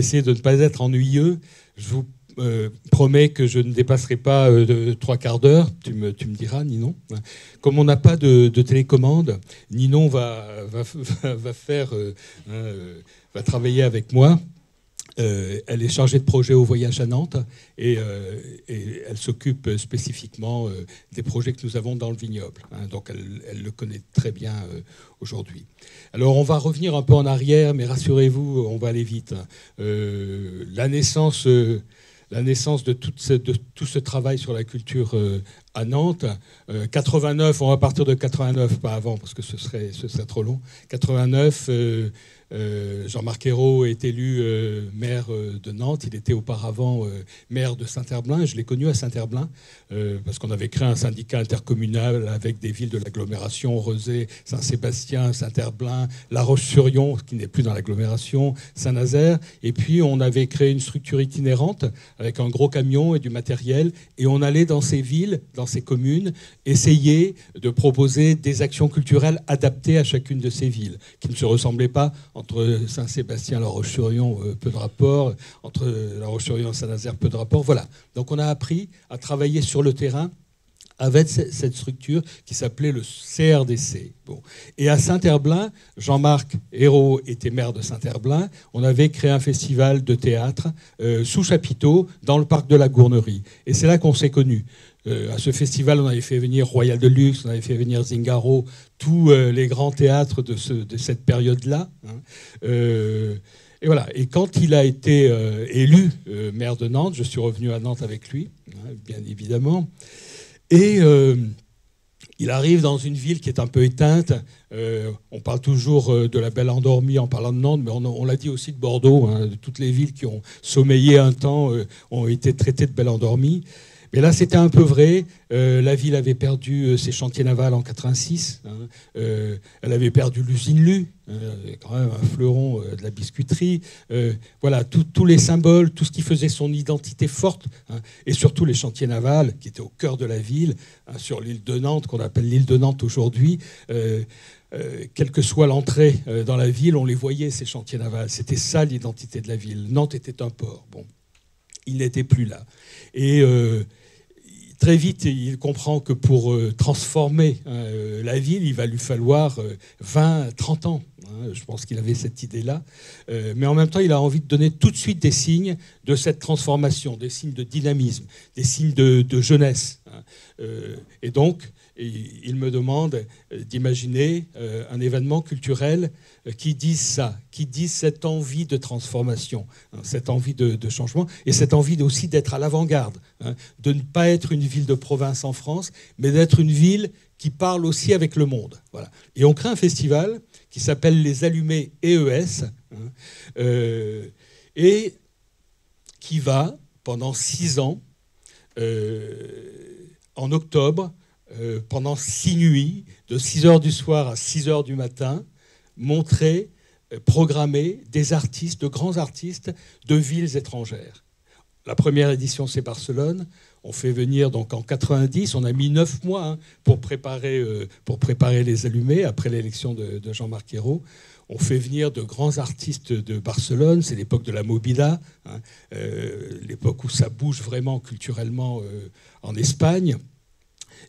essayer de ne pas être ennuyeux, je vous promets que je ne dépasserai pas de 3/4 d'heure. Tu me diras, Ninon. Comme on n'a pas de télécommande, Ninon va travailler avec moi. Elle est chargée de projet au voyage à Nantes et elle s'occupe spécifiquement des projets que nous avons dans le vignoble. Donc elle le connaît très bien aujourd'hui. Alors on va revenir un peu en arrière, mais rassurez-vous, on va aller vite. La naissance de tout ce travail sur la culture à Nantes, 89, on va partir de 89, pas avant parce que ce serait trop long. 89. Jean-Marc Ayrault est élu maire de Nantes. Il était auparavant maire de Saint-Herblain. Je l'ai connu à Saint-Herblain parce qu'on avait créé un syndicat intercommunal avec des villes de l'agglomération, Rezé, Saint-Sébastien, Saint-Herblain, La Roche-sur-Yon, qui n'est plus dans l'agglomération, Saint-Nazaire. Et puis on avait créé une structure itinérante avec un gros camion et du matériel. Et on allait dans ces villes, dans ces communes, essayer de proposer des actions culturelles adaptées à chacune de ces villes, qui ne se ressemblaient pas. Entre Saint-Sébastien et La Roche-sur-Yon, peu de rapport. Entre La Roche-sur-Yon et Saint-Nazaire, peu de rapport. Voilà. Donc on a appris à travailler sur le terrain avec cette structure qui s'appelait le CRDC. Bon. Et à Saint-Herblain, Jean-Marc Ayrault était maire de Saint-Herblain. On avait créé un festival de théâtre sous chapiteau dans le parc de la Gournerie. Et c'est là qu'on s'est connus. À ce festival, on avait fait venir Royal de Luxe, on avait fait venir Zingaro, tous les grands théâtres de cette période-là. Et voilà. Et quand il a été élu maire de Nantes, je suis revenu à Nantes avec lui, bien évidemment. Et il arrive dans une ville qui est un peu éteinte. On parle toujours de la Belle Endormie en parlant de Nantes, mais on l'a dit aussi de Bordeaux. De toutes les villes qui ont sommeillé un temps ont été traitées de Belle Endormie. Mais là, c'était un peu vrai. La ville avait perdu ses chantiers navals en 86. Elle avait perdu l'usine Lu, quand même un fleuron de la biscuiterie. Voilà, tous les symboles, tout ce qui faisait son identité forte, et surtout les chantiers navals qui étaient au cœur de la ville, sur l'île de Nantes, qu'on appelle l'île de Nantes aujourd'hui. Quelle que soit l'entrée dans la ville, on les voyait, ces chantiers navals. C'était ça l'identité de la ville. Nantes était un port. Bon, il n'était plus là. Et très vite, il comprend que pour transformer la ville, il va lui falloir 20, 30 ans. Je pense qu'il avait cette idée-là. Mais en même temps, il a envie de donner tout de suite des signes de cette transformation, des signes de dynamisme, des signes de jeunesse. Et donc, il me demande d'imaginer un événement culturel qui dise ça, qui dise cette envie de transformation, cette envie de changement, et cette envie aussi d'être à l'avant-garde, de ne pas être une ville de province en France, mais d'être une ville qui parle aussi avec le monde. Voilà. Et on crée un festival qui s'appelle Les Allumés EES, et qui va, pendant 6 ans, en octobre, pendant 6 nuits, de 6h du soir à 6h du matin, montrer, programmer des artistes, de grands artistes de villes étrangères. La première édition, c'est Barcelone. On fait venir, donc en 90, on a mis 9 mois pour préparer les Allumés, après l'élection de Jean-Marc Ayrault. On fait venir de grands artistes de Barcelone, c'est l'époque de la Movida, l'époque où ça bouge vraiment culturellement en Espagne.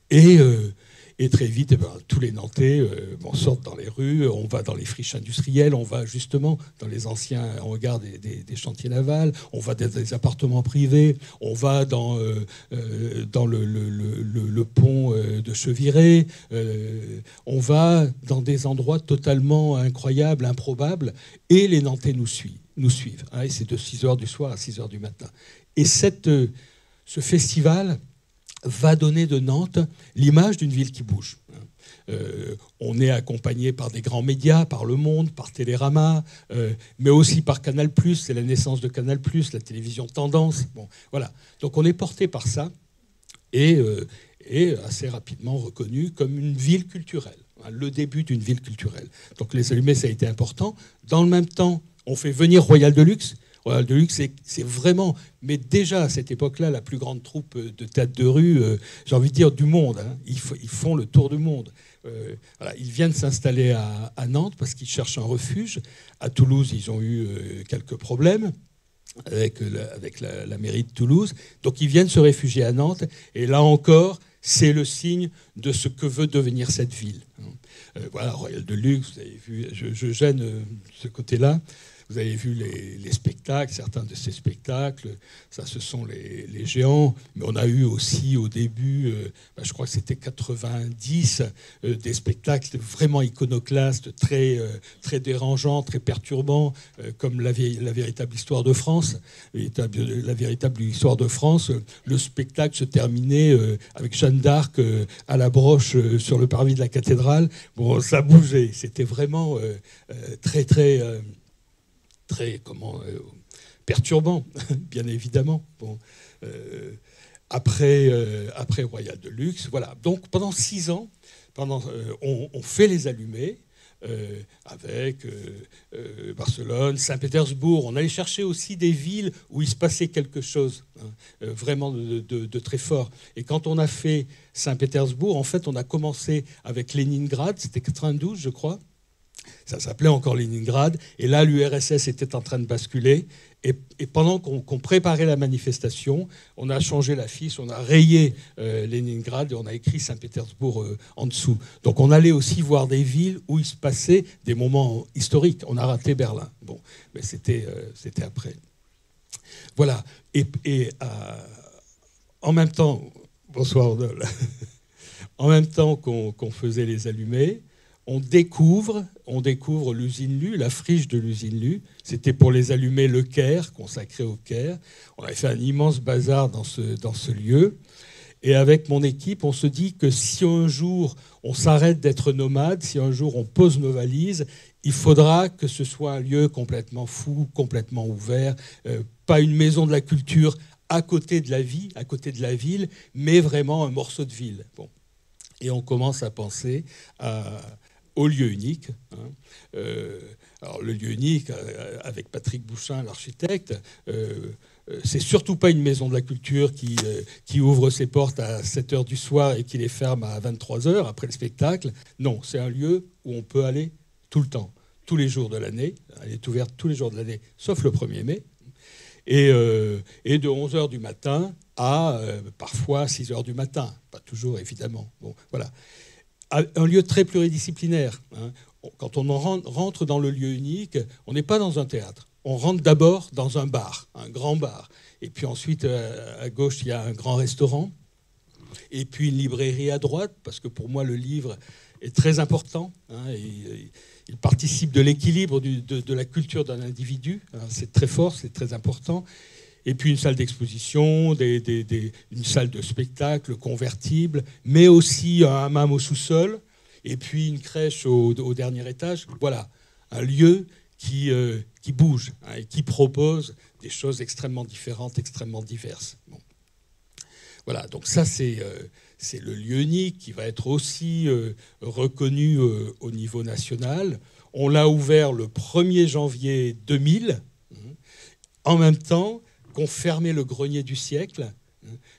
Et très vite, tous les Nantais sortent dans les rues, on va dans les friches industrielles, on va justement dans les anciens hangars des chantiers navals, on va dans des appartements privés, on va dans le pont de Cheviré, on va dans des endroits totalement incroyables, improbables, et les Nantais nous suivent. Et c'est de 6h du soir à 6h du matin. Et ce festival va donner de Nantes l'image d'une ville qui bouge. On est accompagné par des grands médias, par Le Monde, par Télérama, mais aussi par Canal+, c'est la naissance de Canal+, la télévision Tendance. Bon, voilà. Donc on est porté par ça et assez rapidement reconnu comme une ville culturelle, le début d'une ville culturelle. Donc les Allumés, ça a été important. Dans le même temps, on fait venir Royal de Luxe. Royal de Luxe, c'est vraiment, mais déjà à cette époque-là, la plus grande troupe de théâtre de rue, j'ai envie de dire, du monde. Ils font le tour du monde. Voilà, ils viennent s'installer à Nantes parce qu'ils cherchent un refuge. À Toulouse, ils ont eu quelques problèmes. avec la mairie de Toulouse. Donc ils viennent se réfugier à Nantes. Et là encore, c'est le signe de ce que veut devenir cette ville. Voilà, Royal de Luxe, vous avez vu, je gêne ce côté-là. Vous avez vu les spectacles, certains de ces spectacles, ça ce sont les géants, mais on a eu aussi au début, je crois que c'était 90, des spectacles vraiment iconoclastes, très dérangeants, très perturbants, comme la véritable histoire de France. La véritable histoire de France, le spectacle se terminait avec Jeanne d'Arc à la broche sur le parvis de la cathédrale. Bon, ça bougeait, c'était vraiment très perturbant, bien évidemment. Bon, après Royal de Luxe, voilà. Donc pendant 6 ans, on fait les allumés avec Barcelone, Saint-Pétersbourg. On allait chercher aussi des villes où il se passait quelque chose, vraiment de très fort. Et quand on a fait Saint-Pétersbourg, en fait, on a commencé avec Leningrad, c'était 92, je crois. Ça s'appelait encore Leningrad. Et là, l'URSS était en train de basculer. Et pendant qu'on préparait la manifestation, on a changé l'affiche, on a rayé Leningrad et on a écrit Saint-Pétersbourg en dessous. Donc on allait aussi voir des villes où il se passait des moments historiques. On a raté Berlin. Bon, mais c'était après. Voilà. En même temps, bonsoir, en même temps qu'on faisait les allumés, on découvre l'usine Lu, la friche de l'usine Lu. C'était pour les allumés Le Caire, consacré au Caire. On avait fait un immense bazar dans ce lieu. Et avec mon équipe, on se dit que si un jour on s'arrête d'être nomade, si un jour on pose nos valises, il faudra que ce soit un lieu complètement fou, complètement ouvert, pas une maison de la culture à côté de la vie, à côté de la ville, mais vraiment un morceau de ville. Bon. Et on commence à penser au lieu unique. Alors le lieu unique, avec Patrick Bouchin, l'architecte, c'est surtout pas une maison de la culture qui ouvre ses portes à 7 h du soir et qui les ferme à 23 h après le spectacle. Non, c'est un lieu où on peut aller tout le temps, tous les jours de l'année. Elle est ouverte tous les jours de l'année, sauf le 1er mai. Et de 11 h du matin à parfois 6 h du matin. Pas toujours, évidemment. Bon, voilà. Un lieu très pluridisciplinaire. Quand on rentre dans le lieu unique, on n'est pas dans un théâtre. On rentre d'abord dans un bar, un grand bar. Et puis ensuite, à gauche, il y a un grand restaurant. Et puis une librairie à droite, parce que pour moi, le livre est très important. Il participe de l'équilibre de la culture d'un individu. C'est très fort, c'est très important. Et puis une salle d'exposition, une salle de spectacle convertible, mais aussi un hammam au sous-sol, et puis une crèche au dernier étage. Voilà, un lieu qui bouge et qui propose des choses extrêmement différentes, extrêmement diverses. Bon. Voilà, donc ça c'est le lieu unique qui va être aussi reconnu au niveau national. On l'a ouvert le 1er janvier 2000, en même temps qu'on fermait le grenier du siècle,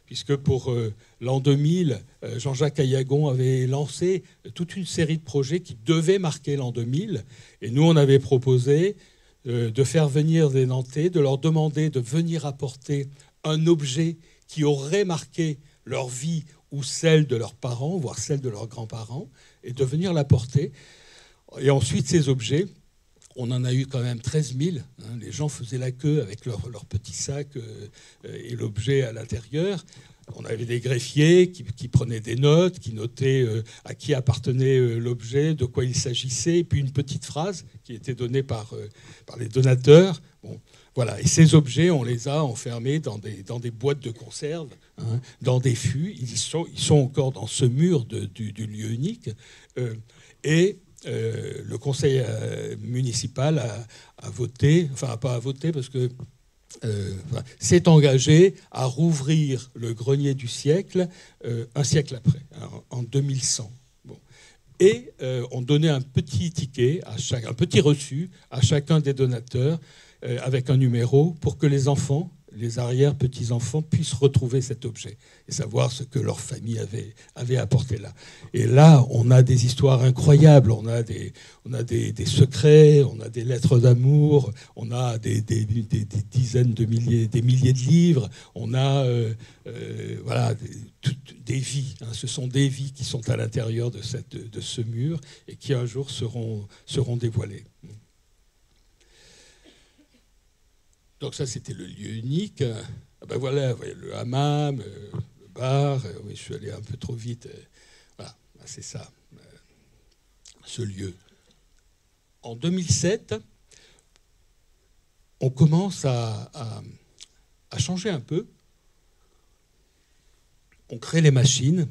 puisque pour l'an 2000, Jean-Jacques Ayagon avait lancé toute une série de projets qui devaient marquer l'an 2000. Et nous, on avait proposé de faire venir des Nantais, de leur demander de venir apporter un objet qui aurait marqué leur vie ou celle de leurs parents, voire celle de leurs grands-parents, et de venir l'apporter. Et ensuite, ces objets, on en a eu quand même 13 000. Les gens faisaient la queue avec leur petit sac et l'objet à l'intérieur. On avait des greffiers qui prenaient des notes, qui notaient à qui appartenait l'objet, de quoi il s'agissait, et puis une petite phrase qui était donnée par les donateurs. Bon, voilà. Et ces objets, on les a enfermés dans des boîtes de conserve, dans des fûts. Ils sont encore dans ce mur du lieu unique. Le conseil municipal a voté, enfin pas à voter parce que s'est engagé à rouvrir le grenier du siècle un siècle après, en 2100. Bon. Et on donnait un petit ticket, un petit reçu à chacun des donateurs avec un numéro pour que les enfants les arrière-petits-enfants puissent retrouver cet objet et savoir ce que leur famille avait apporté là. Et là, on a des histoires incroyables, on a des secrets, on a des lettres d'amour, on a des dizaines de milliers, des milliers de livres, on a voilà, des vies. Hein. Ce sont des vies qui sont à l'intérieur de ce mur et qui un jour seront dévoilées. Donc ça, c'était le lieu unique. Ah ben voilà, le hammam, le bar. Oui, je suis allé un peu trop vite. Voilà, c'est ça, ce lieu. En 2007, on commence à changer un peu. On crée les machines.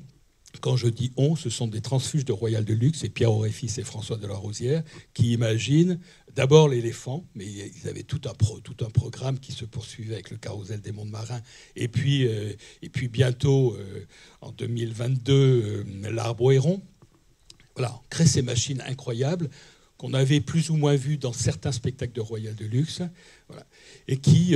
Quand je dis on, ce sont des transfuges de Royal de Luxe, et Pierre Auréfis et François de la Rosière, qui imaginent d'abord l'éléphant, mais ils avaient tout un programme qui se poursuivait avec le carrousel des mondes marins, et puis bientôt, en 2022, l'arbre au héron. Voilà, on crée ces machines incroyables qu'on avait plus ou moins vues dans certains spectacles de Royal de Luxe, voilà, et qui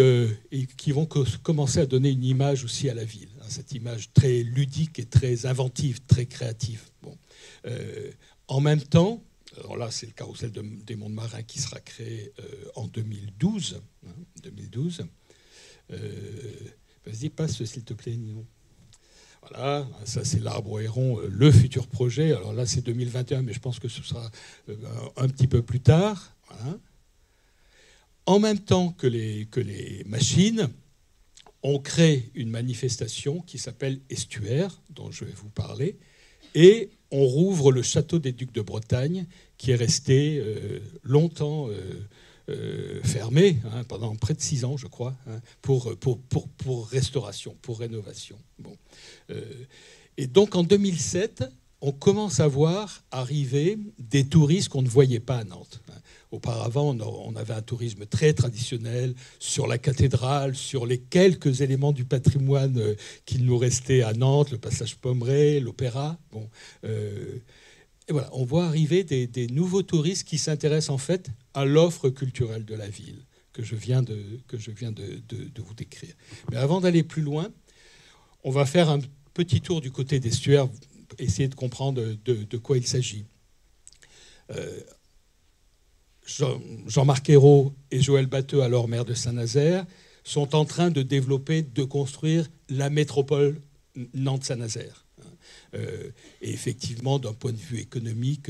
vont commencer à donner une image aussi à la ville, hein, cette image très ludique et très inventive, très créative. Bon. En même temps, alors là, c'est le carrousel des mondes marins qui sera créé en 2012. Hein, 2012. Vas-y, passe, s'il te plaît, Ninon. Voilà, ça c'est l'arbre au héron, le futur projet. Alors là, c'est 2021, mais je pense que ce sera un petit peu plus tard. Voilà. En même temps que les machines, on crée une manifestation qui s'appelle Estuaire, dont je vais vous parler, et on rouvre le château des Ducs de Bretagne, qui est resté longtemps fermé, hein, pendant près de 6 ans, je crois, hein, pour restauration, pour rénovation. Bon. Et donc en 2007, on commence à voir arriver des touristes qu'on ne voyait pas à Nantes. Auparavant, on avait un tourisme très traditionnel sur la cathédrale, sur les quelques éléments du patrimoine qu'il nous restait à Nantes, le passage Pommeray, l'opéra. Bon, et voilà, on voit arriver des nouveaux touristes qui s'intéressent en fait à l'offre culturelle de la ville que je viens de vous décrire. Mais avant d'aller plus loin, on va faire un petit tour du côté d'Estuaire, essayer de comprendre de quoi il s'agit. Jean-Marc Ayrault et Joël Batteux, alors maire de Saint-Nazaire, sont en train de construire la métropole Nantes-Saint-Nazaire. Et effectivement, d'un point de vue économique,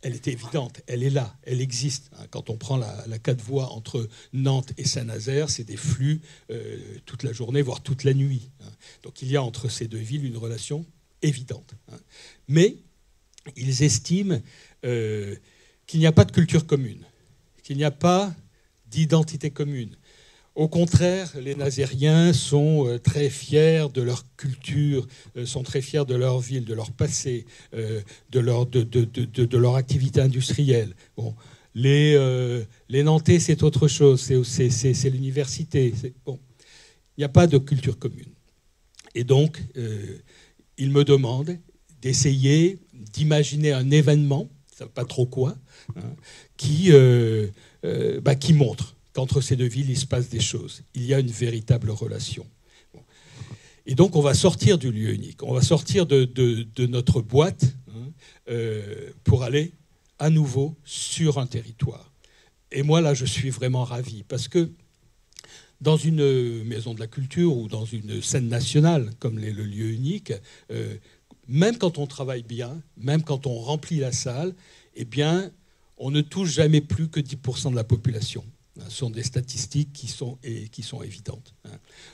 elle est évidente, elle est là, elle existe. Quand on prend la 4 voies entre Nantes et Saint-Nazaire, c'est des flux toute la journée, voire toute la nuit. Donc il y a entre ces deux villes une relation évidente. Mais ils estiment qu'il n'y a pas de culture commune, qu'il n'y a pas d'identité commune. Au contraire, les Nazériens sont très fiers de leur culture, sont très fiers de leur ville, de leur passé, de leur activité industrielle. Bon, les Nantais, c'est autre chose, c'est l'université. Bon, il n'y a pas de culture commune. Et donc, ils me demandent d'essayer d'imaginer un événement, je ne sais pas trop quoi, hein, qui montre qu'entre ces deux villes, il se passe des choses. Il y a une véritable relation. Bon. Et donc, on va sortir du lieu unique. On va sortir de notre boîte, hein, pour aller à nouveau sur un territoire. Et moi, là, je suis vraiment ravi. Parce que dans une maison de la culture ou dans une scène nationale, comme le lieu unique, même quand on travaille bien, même quand on remplit la salle, eh bien, on ne touche jamais plus que 10% de la population. Ce sont des statistiques qui sont évidentes.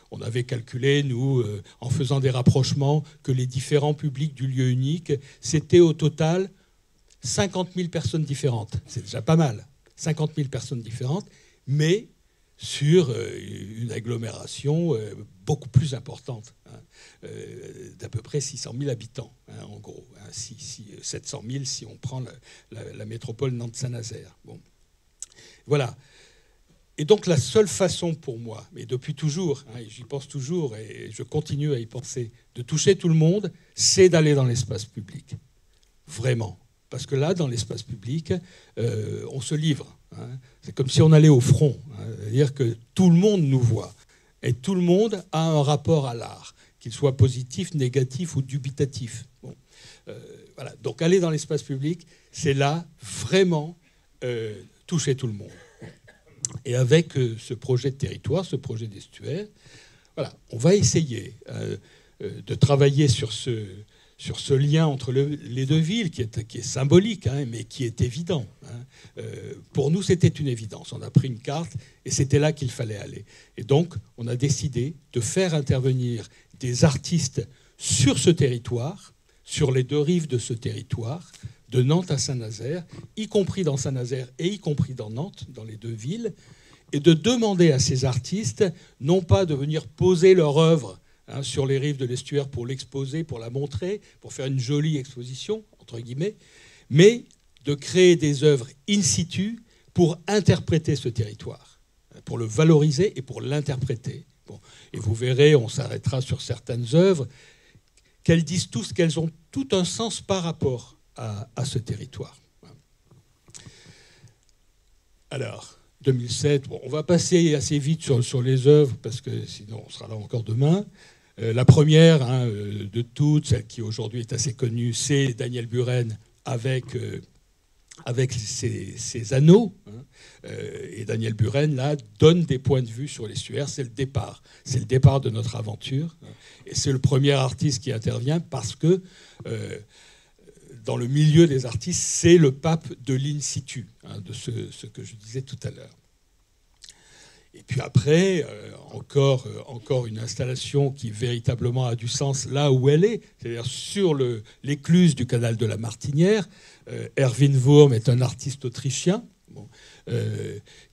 On avait calculé, nous, en faisant des rapprochements, que les différents publics du lieu unique, c'était au total 50 000 personnes différentes. C'est déjà pas mal, 50 000 personnes différentes, mais sur une agglomération beaucoup plus importante, d'à peu près 600 000 habitants, en gros, 700 000 si on prend la métropole Nantes-Saint-Nazaire. Bon. Voilà. Et donc la seule façon pour moi, mais depuis toujours, et j'y pense toujours et je continue à y penser, de toucher tout le monde, c'est d'aller dans l'espace public. Vraiment. Parce que là, dans l'espace public, on se livre. C'est comme si on allait au front. C'est-à-dire que tout le monde nous voit. Et tout le monde a un rapport à l'art, qu'il soit positif, négatif ou dubitatif. Bon. Voilà. Donc aller dans l'espace public, c'est là vraiment toucher tout le monde. Et avec ce projet de territoire, ce projet d'estuaire, voilà, on va essayer de travailler sur ce lien entre les deux villes, qui est symbolique, hein, mais qui est évident. Hein. Pour nous, c'était une évidence. On a pris une carte et c'était là qu'il fallait aller. Et donc, on a décidé de faire intervenir des artistes sur ce territoire, sur les deux rives de ce territoire, de Nantes à Saint-Nazaire, y compris dans Saint-Nazaire et y compris dans Nantes, dans les deux villes, et de demander à ces artistes, non pas de venir poser leur œuvre sur les rives de l'estuaire pour l'exposer, pour la montrer, pour faire une jolie exposition, entre guillemets, mais de créer des œuvres in situ pour interpréter ce territoire, pour le valoriser et pour l'interpréter. Bon. Et vous verrez, on s'arrêtera sur certaines œuvres, qu'elles disent tous qu'elles ont tout un sens par rapport à ce territoire. Alors, 2007, bon, on va passer assez vite sur les œuvres, parce que sinon on sera là encore demain. La première de toutes, celle qui aujourd'hui est assez connue, c'est Daniel Buren avec ses anneaux. Et Daniel Buren, là, donne des points de vue sur l'estuaire. C'est le départ. C'est le départ de notre aventure. Et c'est le premier artiste qui intervient parce que dans le milieu des artistes, c'est le pape de l'in situ, de ce que je disais tout à l'heure. Et puis après, encore une installation qui véritablement a du sens là où elle est, c'est-à-dire sur l'écluse du canal de la Martinière. Erwin Wurm est un artiste autrichien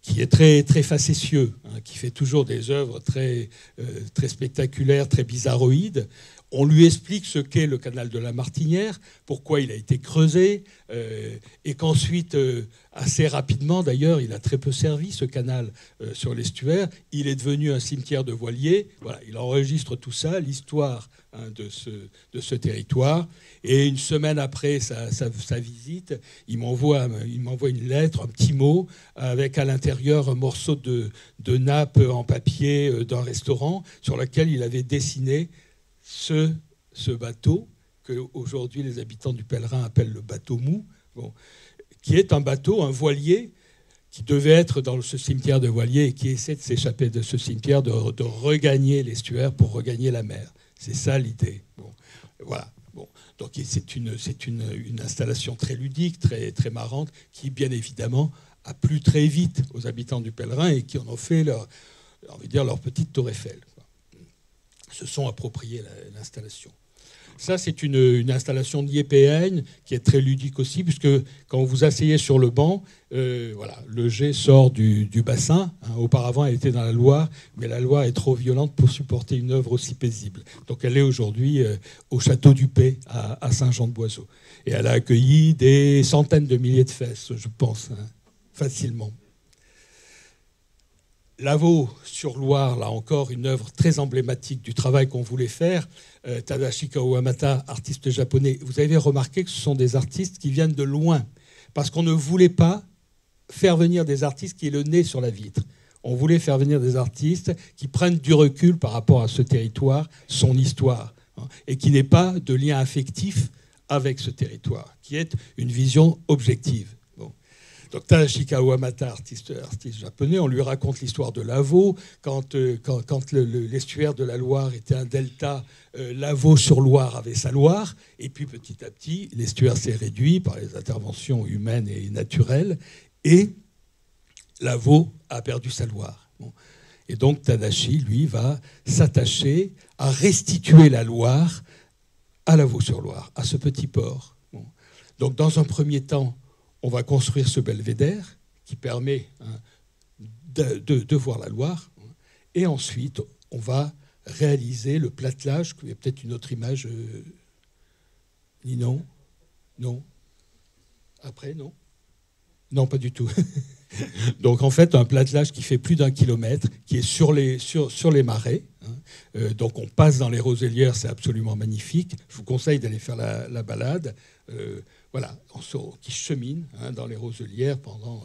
qui est très, très facétieux, qui fait toujours des œuvres très, très spectaculaires, très bizarroïdes. On lui explique ce qu'est le canal de la Martinière, pourquoi il a été creusé, et qu'ensuite, assez rapidement d'ailleurs, il a très peu servi ce canal sur l'estuaire. Il est devenu un cimetière de voiliers. Voilà, il enregistre tout ça, l'histoire de ce territoire. Et une semaine après sa visite, il m'envoie une lettre, un petit mot, avec à l'intérieur un morceau de nappe en papier d'un restaurant sur lequel il avait dessiné ce bateau que aujourd'hui les habitants du Pèlerin appellent le bateau mou, qui est un bateau, un voilier qui devait être dans ce cimetière de voiliers et qui essaie de s'échapper de ce cimetière, de regagner l'estuaire pour regagner la mer. C'est ça l'idée. Bon, voilà. Bon. Donc c'est une installation très ludique, très, très marrante, qui bien évidemment a plu très vite aux habitants du Pèlerin et qui en ont fait leur petite tour Eiffel. Se sont appropriés l'installation. Ça, c'est une installation d'IEPN qui est très ludique aussi, puisque quand vous vous asseyez sur le banc, voilà, le jet sort du bassin. Auparavant, elle était dans la Loire, mais la Loire est trop violente pour supporter une œuvre aussi paisible. Donc elle est aujourd'hui au château du Pay, à Saint-Jean-de-Boiseau. Et elle a accueilli des centaines de milliers de fesses, je pense, facilement. Lavaux-sur-Loire, là encore, une œuvre très emblématique du travail qu'on voulait faire. Tadashi Kawamata, artiste japonais. Vous avez remarqué que ce sont des artistes qui viennent de loin, parce qu'on ne voulait pas faire venir des artistes qui aient le nez sur la vitre. On voulait faire venir des artistes qui prennent du recul par rapport à ce territoire, son histoire, et qui n'aient pas de lien affectif avec ce territoire, qui est une vision objective. Donc Tadashi Kawamata, artiste japonais, on lui raconte l'histoire de Lavaux. Quand l'estuaire de la Loire était un delta, Lavaux-sur-Loire avait sa Loire. Et puis petit à petit, l'estuaire s'est réduit par les interventions humaines et naturelles. Et Lavaux a perdu sa Loire. Bon. Et donc Tadashi, lui, va s'attacher à restituer la Loire à Lavaux-sur-Loire, à ce petit port. Bon. Donc dans un premier temps, on va construire ce belvédère qui permet de voir la Loire. Et ensuite, on va réaliser le platelage. Il y a peut-être une autre image. Non. Après, non. Non, pas du tout. Donc en fait, un platelage qui fait plus d'1 kilomètre, qui est sur les marais. Donc on passe dans les roselières, c'est absolument magnifique. Je vous conseille d'aller faire la balade. Voilà, qui chemine dans les roselières pendant...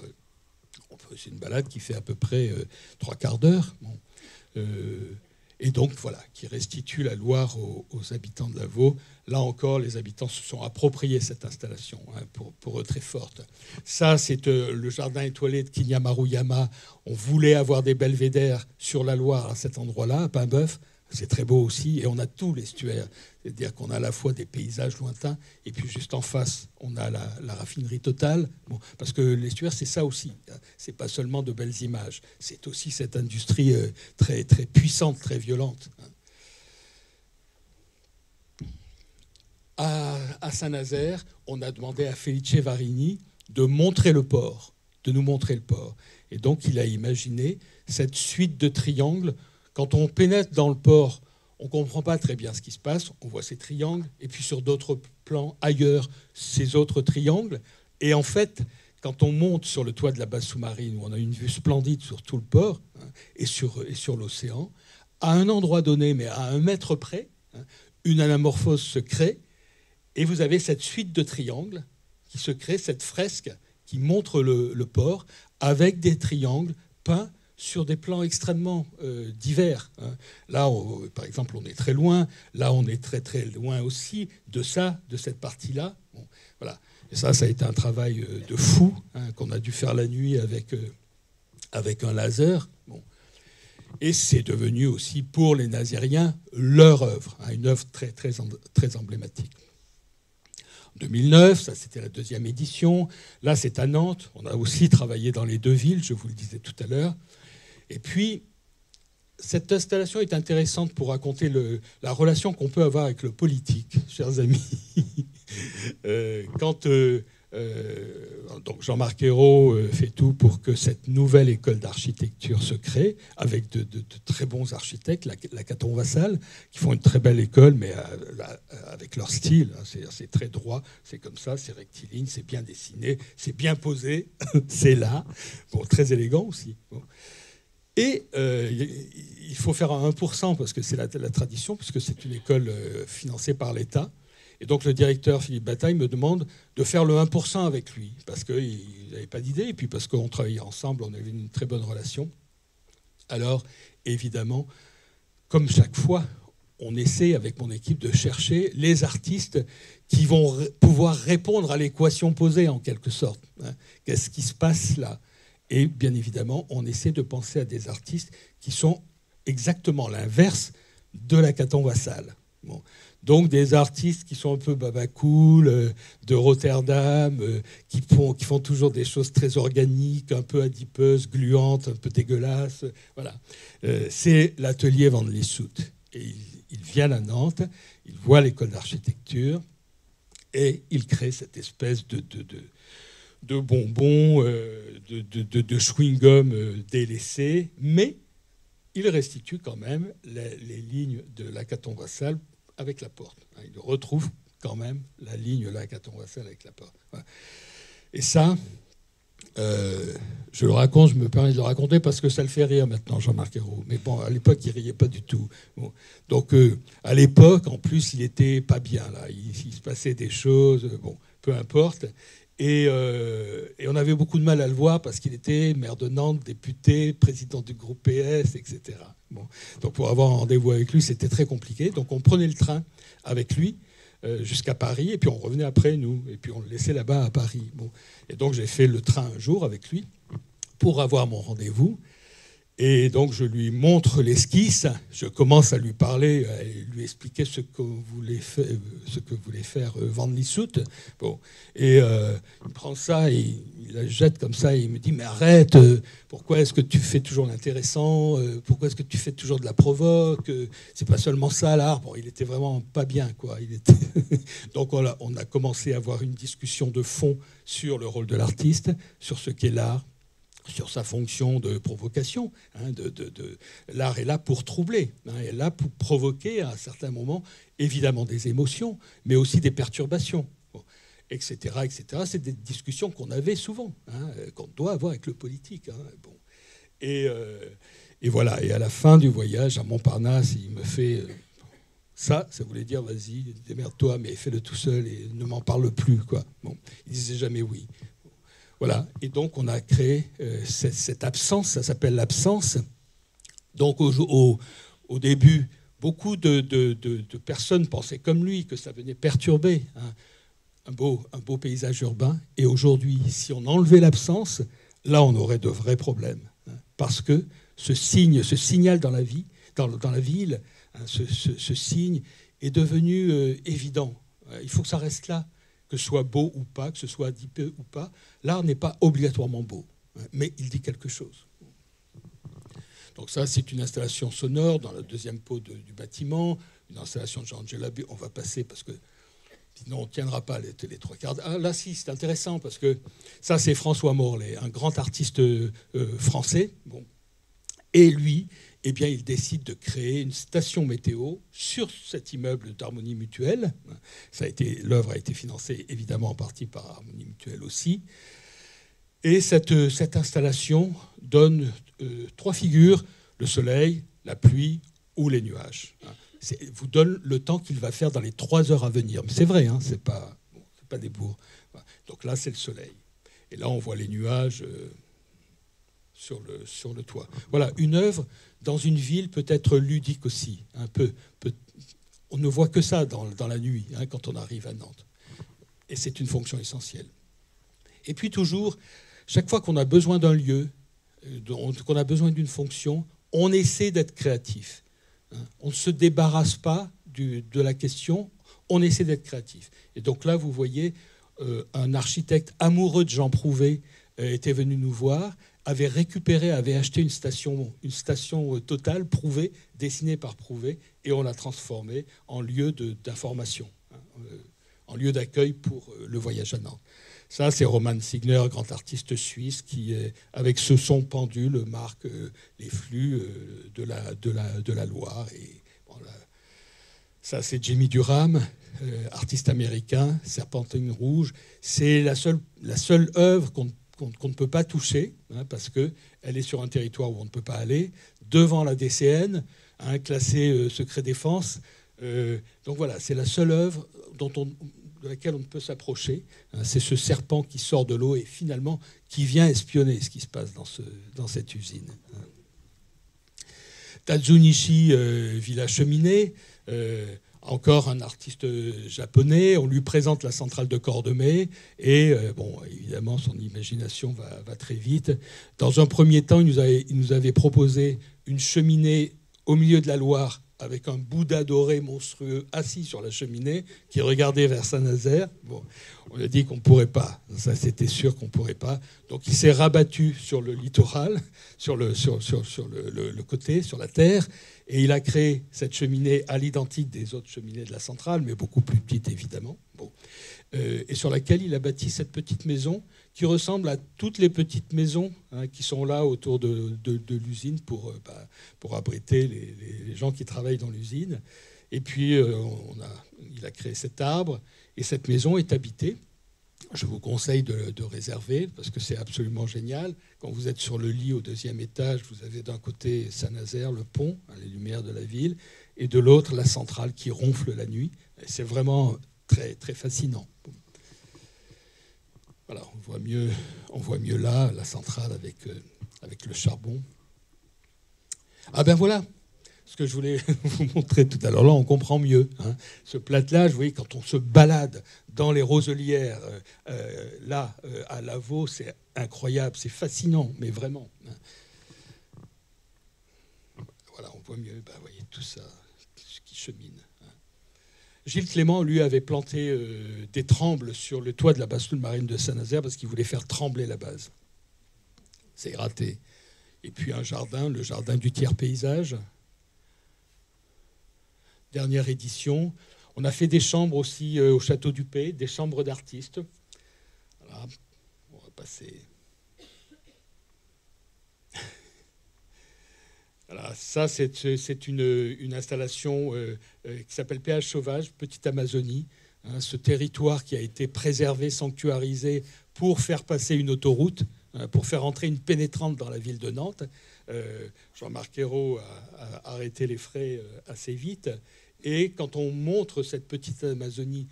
c'est une balade qui fait à peu près 3/4 d'heure. Bon. Et donc, voilà, qui restitue la Loire aux habitants de Lavaux. Là encore, les habitants se sont appropriés cette installation, hein, pour eux très forte. Ça, c'est le jardin étoilé de Kinya-Maruyama. On voulait avoir des belvédères sur la Loire à cet endroit-là, à Paimboeuf. C'est très beau aussi. Et on a tout l'estuaire. C'est-à-dire qu'on a à la fois des paysages lointains, et puis juste en face, on a la raffinerie Total. Bon, parce que l'estuaire, c'est ça aussi. C'est pas seulement de belles images. C'est aussi cette industrie très, très puissante, très violente. À Saint-Nazaire, on a demandé à Felice Varini de montrer le port, de nous montrer le port. Et donc, il a imaginé cette suite de triangles. Quand on pénètre dans le port, on ne comprend pas très bien ce qui se passe. On voit ces triangles, et puis sur d'autres plans ailleurs, ces autres triangles. Et en fait, quand on monte sur le toit de la base sous-marine, où on a une vue splendide sur tout le port, hein, et sur l'océan, à un endroit donné, mais à 1 mètre près, hein, une anamorphose se crée, et vous avez cette suite de triangles qui se crée, cette fresque qui montre le port, avec des triangles peints sur des plans extrêmement divers. Hein. Là, par exemple, on est très loin. Là, on est très, très loin aussi de ça, de cette partie-là. Bon, voilà. Et ça a été un travail de fou, hein, qu'on a dû faire la nuit avec un laser. Bon. Et c'est devenu aussi, pour les Nazériens, leur œuvre, hein, une œuvre très, très, très emblématique. 2009, ça c'était la 2e édition. Là, c'est à Nantes. On a aussi travaillé dans les 2 villes, je vous le disais tout à l'heure. Et puis, cette installation est intéressante pour raconter la relation qu'on peut avoir avec le politique, chers amis. Donc Jean-Marc Ayrault fait tout pour que cette nouvelle école d'architecture se crée, avec de très bons architectes, la Caton-Vassal, qui font une très belle école, mais avec leur style. C'est très droit, c'est comme ça, c'est rectiligne, c'est bien dessiné, c'est bien posé, c'est là. Bon, très élégant aussi. Bon. Et il faut faire un 1%, parce que c'est la tradition, puisque c'est une école financée par l'État. Et donc le directeur Philippe Bataille me demande de faire le 1% avec lui, parce qu'il n'avait pas d'idée, et puis parce qu'on travaillait ensemble, on avait une très bonne relation. Alors, évidemment, comme chaque fois, on essaie avec mon équipe de chercher les artistes qui vont pouvoir répondre à l'équation posée, en quelque sorte. Hein. Qu'est-ce qui se passe là ? Et bien évidemment, on essaie de penser à des artistes qui sont exactement l'inverse de la Caton-Vassal. Bon. Donc des artistes qui sont un peu babacool, de Rotterdam, qui font toujours des choses très organiques, un peu adipeuses, gluantes, un peu dégueulasses. Voilà. C'est l'atelier Van Lieshout. Et ils viennent à Nantes, ils voient l'école d'architecture, et ils créent cette espèce de bonbons, de chewing-gum délaissés, mais ils restituent quand même les lignes de la Caton-Vassal avec la porte. Ils retrouvent quand même la ligne de la Caton-Vassal avec la porte. Voilà. Et ça, je le raconte, je me permets de le raconter parce que ça le fait rire maintenant, Jean-Marc Ayrault. Mais bon, à l'époque, il ne riait pas du tout. Bon. Donc, à l'époque, en plus, il n'était pas bien. Là. Il se passait des choses, bon, peu importe. Et on avait beaucoup de mal à le voir parce qu'il était maire de Nantes, député, président du groupe PS, etc. Bon. Donc pour avoir un rendez-vous avec lui, c'était très compliqué. Donc on prenait le train avec lui jusqu'à Paris, et puis on revenait après, nous, et puis on le laissait là-bas à Paris. Bon. Et donc j'ai fait le train un jour avec lui pour avoir mon rendez-vous. Et donc je lui montre l'esquisse, je commence à lui parler, à lui expliquer ce que voulait faire Van Lieshout. Bon. Et il prend ça, et il la jette comme ça, et il me dit « Mais arrête, pourquoi est-ce que tu fais toujours l'intéressant ? Pourquoi est-ce que tu fais toujours de la provoque ? C'est pas seulement ça l'art. » Bon, il était vraiment pas bien, quoi. Donc on a commencé à avoir une discussion de fond sur le rôle de l'artiste, sur ce qu'est l'art, sur sa fonction de provocation. Hein, l'art est là pour troubler, hein, est là pour provoquer à un certain moment, évidemment des émotions, mais aussi des perturbations, bon, etc., etc. C'est des discussions qu'on avait souvent, hein, qu'on doit avoir avec le politique. Hein, bon. Et voilà. Et à la fin du voyage à Montparnasse, il me fait ça voulait dire vas-y, démerde-toi, mais fais-le tout seul et ne m'en parle plus, quoi. Bon, il disait jamais oui. Voilà, et donc on a créé cette absence, ça s'appelle l'absence Donc au début, beaucoup de personnes pensaient comme lui que ça venait perturber un beau paysage urbain. Et aujourd'hui, si on enlevait l'absence, là, on aurait de vrais problèmes. Parce que ce signal dans la vie, dans la ville, ce signe est devenu évident. Il faut que ça reste là, que ce soit beau ou pas, que ce soit adipeux ou pas. L'art n'est pas obligatoirement beau, mais il dit quelque chose. Donc ça, c'est une installation sonore dans le deuxième pot du bâtiment, une installation de Jean-Angela B. On va passer parce que sinon on ne tiendra pas les 3 quarts. Ah, là, si, c'est intéressant parce que ça, c'est François Morlet, un grand artiste français. Bon. Et lui, eh bien, il décide de créer une station météo sur cet immeuble d'Harmonie Mutuelle. L'œuvre a été financée évidemment en partie par Harmonie Mutuelle aussi. Et cette installation donne 3 figures, le soleil, la pluie ou les nuages. Vous donne le temps qu'il va faire dans les 3 heures à venir. Mais c'est vrai, hein, c'est pas des bourgs. Donc là, c'est le soleil. Et là, on voit les nuages sur le toit. Voilà, une œuvre dans une ville peut être ludique aussi. On ne voit que ça dans la nuit, hein, quand on arrive à Nantes. Et c'est une fonction essentielle. Et puis toujours, chaque fois qu'on a besoin d'un lieu, qu'on a besoin d'une fonction, on essaie d'être créatif. On ne se débarrasse pas de la question, on essaie d'être créatif. Et donc là, vous voyez, un architecte amoureux de Jean Prouvé était venu nous voir, avait acheté une station Total, Prouvé, dessinée par Prouvé, et on l'a transformée en lieu d'information, en lieu d'accueil pour le voyage à Nantes. Ça, c'est Roman Signer, grand artiste suisse, qui, avec ce son pendule, marque les flux de la Loire. Et, bon, là, ça, c'est Jimmy Durham, artiste américain, Serpentine rouge. C'est la seule œuvre qu'on ne peut pas toucher, hein, parce qu'elle est sur un territoire où on ne peut pas aller, devant la DCN, hein, classée secret défense. Donc voilà, c'est la seule œuvre de laquelle on ne peut s'approcher. C'est ce serpent qui sort de l'eau et finalement qui vient espionner ce qui se passe dans cette usine. Tadzunishi Villa Cheminée, encore un artiste japonais. On lui présente la centrale de Cordemais et, bon, évidemment, son imagination va très vite. Dans un premier temps, il nous avait proposé une cheminée au milieu de la Loire avec un Bouddha doré monstrueux assis sur la cheminée qui regardait vers Saint-Nazaire. Bon, on a dit qu'on ne pourrait pas. Ça, c'était sûr qu'on ne pourrait pas. Donc, il s'est rabattu sur le littoral, sur le côté, sur la terre, et il a créé cette cheminée à l'identique des autres cheminées de la centrale, mais beaucoup plus petite, évidemment. Bon. Et sur laquelle il a bâti cette petite maison qui ressemble à toutes les petites maisons, hein, qui sont là autour de l'usine pour abriter les gens qui travaillent dans l'usine. Et puis, il a créé cet arbre, et cette maison est habitée. Je vous conseille de réserver, parce que c'est absolument génial. Quand vous êtes sur le lit au 2e étage, vous avez d'un côté Saint-Nazaire, le pont, hein, les lumières de la ville, et de l'autre, la centrale qui ronfle la nuit. C'est vraiment très, très fascinant. Voilà, on voit mieux là la centrale avec le charbon. Ah ben voilà ce que je voulais vous montrer tout à l'heure. Là, on comprend mieux, hein. Ce platelage, vous voyez, quand on se balade dans les roselières, à Lavaux, c'est incroyable, c'est fascinant, mais vraiment. Hein. Voilà, on voit mieux, ben, vous voyez, tout ça qui chemine. Gilles Clément, lui, avait planté des trembles sur le toit de la base marine de Saint-Nazaire parce qu'il voulait faire trembler la base. C'est raté. Et puis un jardin, le jardin du tiers paysage. Dernière édition. On a fait des chambres aussi au Château du Pay, des chambres d'artistes. Voilà. On va passer. Voilà, ça, c'est une installation qui s'appelle Péage Sauvage, Petite Amazonie, hein, ce territoire qui a été préservé, sanctuarisé pour faire passer une autoroute, hein, pour faire entrer une pénétrante dans la ville de Nantes. Jean-Marc Ayrault a arrêté les frais assez vite. Et quand on montre cette Petite Amazonie,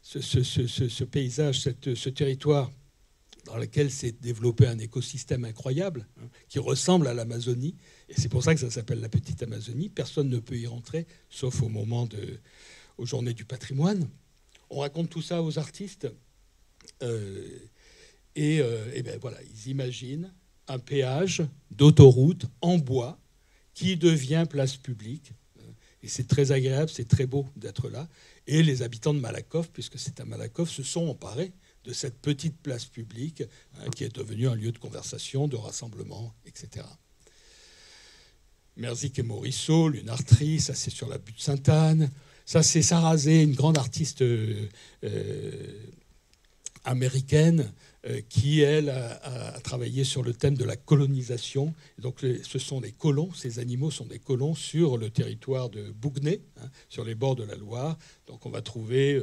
ce paysage, ce territoire dans laquelle s'est développé un écosystème incroyable, hein, qui ressemble à l'Amazonie. Et c'est pour ça que ça s'appelle la Petite Amazonie. Personne ne peut y rentrer, sauf aux Journées du patrimoine. On raconte tout ça aux artistes. Et ben voilà, ils imaginent un péage d'autoroute en bois qui devient place publique. Et c'est très agréable, c'est très beau d'être là. Et les habitants de Malakoff, puisque c'est à Malakoff, se sont emparés de cette petite place publique, hein, qui est devenue un lieu de conversation, de rassemblement, etc. Merzic et Morisseau, Lunartri, ça c'est sur la butte Sainte-Anne. Ça c'est Sarrazé, une grande artiste américaine qui, elle, a travaillé sur le thème de la colonisation. Donc, ce sont des colons, ces animaux sont des colons sur le territoire de Bouguenais, hein, sur les bords de la Loire. Donc, on va trouver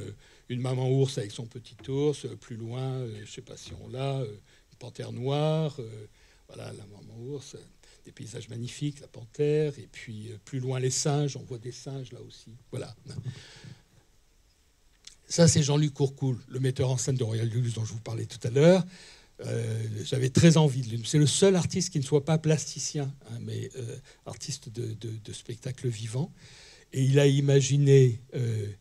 une maman ours avec son petit ours, plus loin, je ne sais pas si on l'a, une panthère noire, voilà, la maman ours, des paysages magnifiques, la panthère, et puis plus loin, les singes, on voit des singes là aussi. Voilà. Ça, c'est Jean-Luc Courcoul, le metteur en scène de Royal du Luxe dont je vous parlais tout à l'heure. J'avais très envie de lui. C'est le seul artiste qui ne soit pas plasticien, hein, mais artiste de spectacle vivant. Et il a imaginé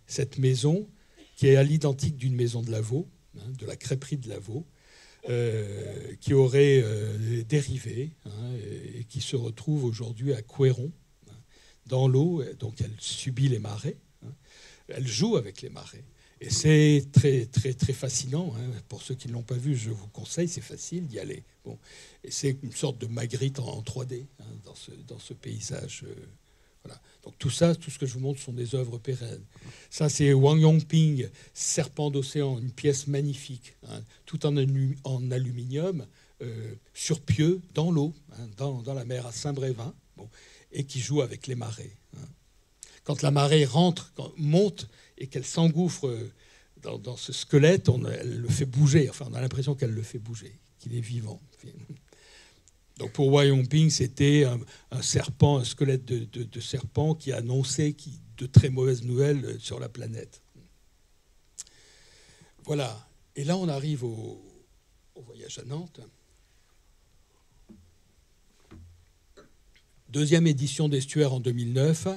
cette maison qui est à l'identique d'une maison de Lavaux, hein, de la crêperie de Lavaux, qui aurait dérivé, hein, et qui se retrouve aujourd'hui à Couéron, hein, dans l'eau. Donc elle subit les marées, hein, elle joue avec les marées. Et c'est très, très, très fascinant, hein. Pour ceux qui ne l'ont pas vu, je vous conseille, c'est facile d'y aller. Bon. Et c'est une sorte de Magritte en 3D, hein, dans ce paysage. Voilà. Donc tout ça, tout ce que je vous montre sont des œuvres pérennes. Ça, c'est Wang Yongping, Serpent d'océan, une pièce magnifique, hein, tout en aluminium, sur pieux, dans l'eau, hein, dans la mer à Saint-Brévin, bon, et qui joue avec les marées. Hein. Quand la marée monte et qu'elle s'engouffre dans ce squelette, elle le fait bouger. Enfin, on a l'impression qu'elle le fait bouger, qu'il est vivant. Donc pour Wang Yongping, c'était un serpent, un squelette de serpent qui annonçait de très mauvaises nouvelles sur la planète. Voilà. Et là, on arrive au voyage à Nantes. Deuxième édition d'Estuaire en 2009.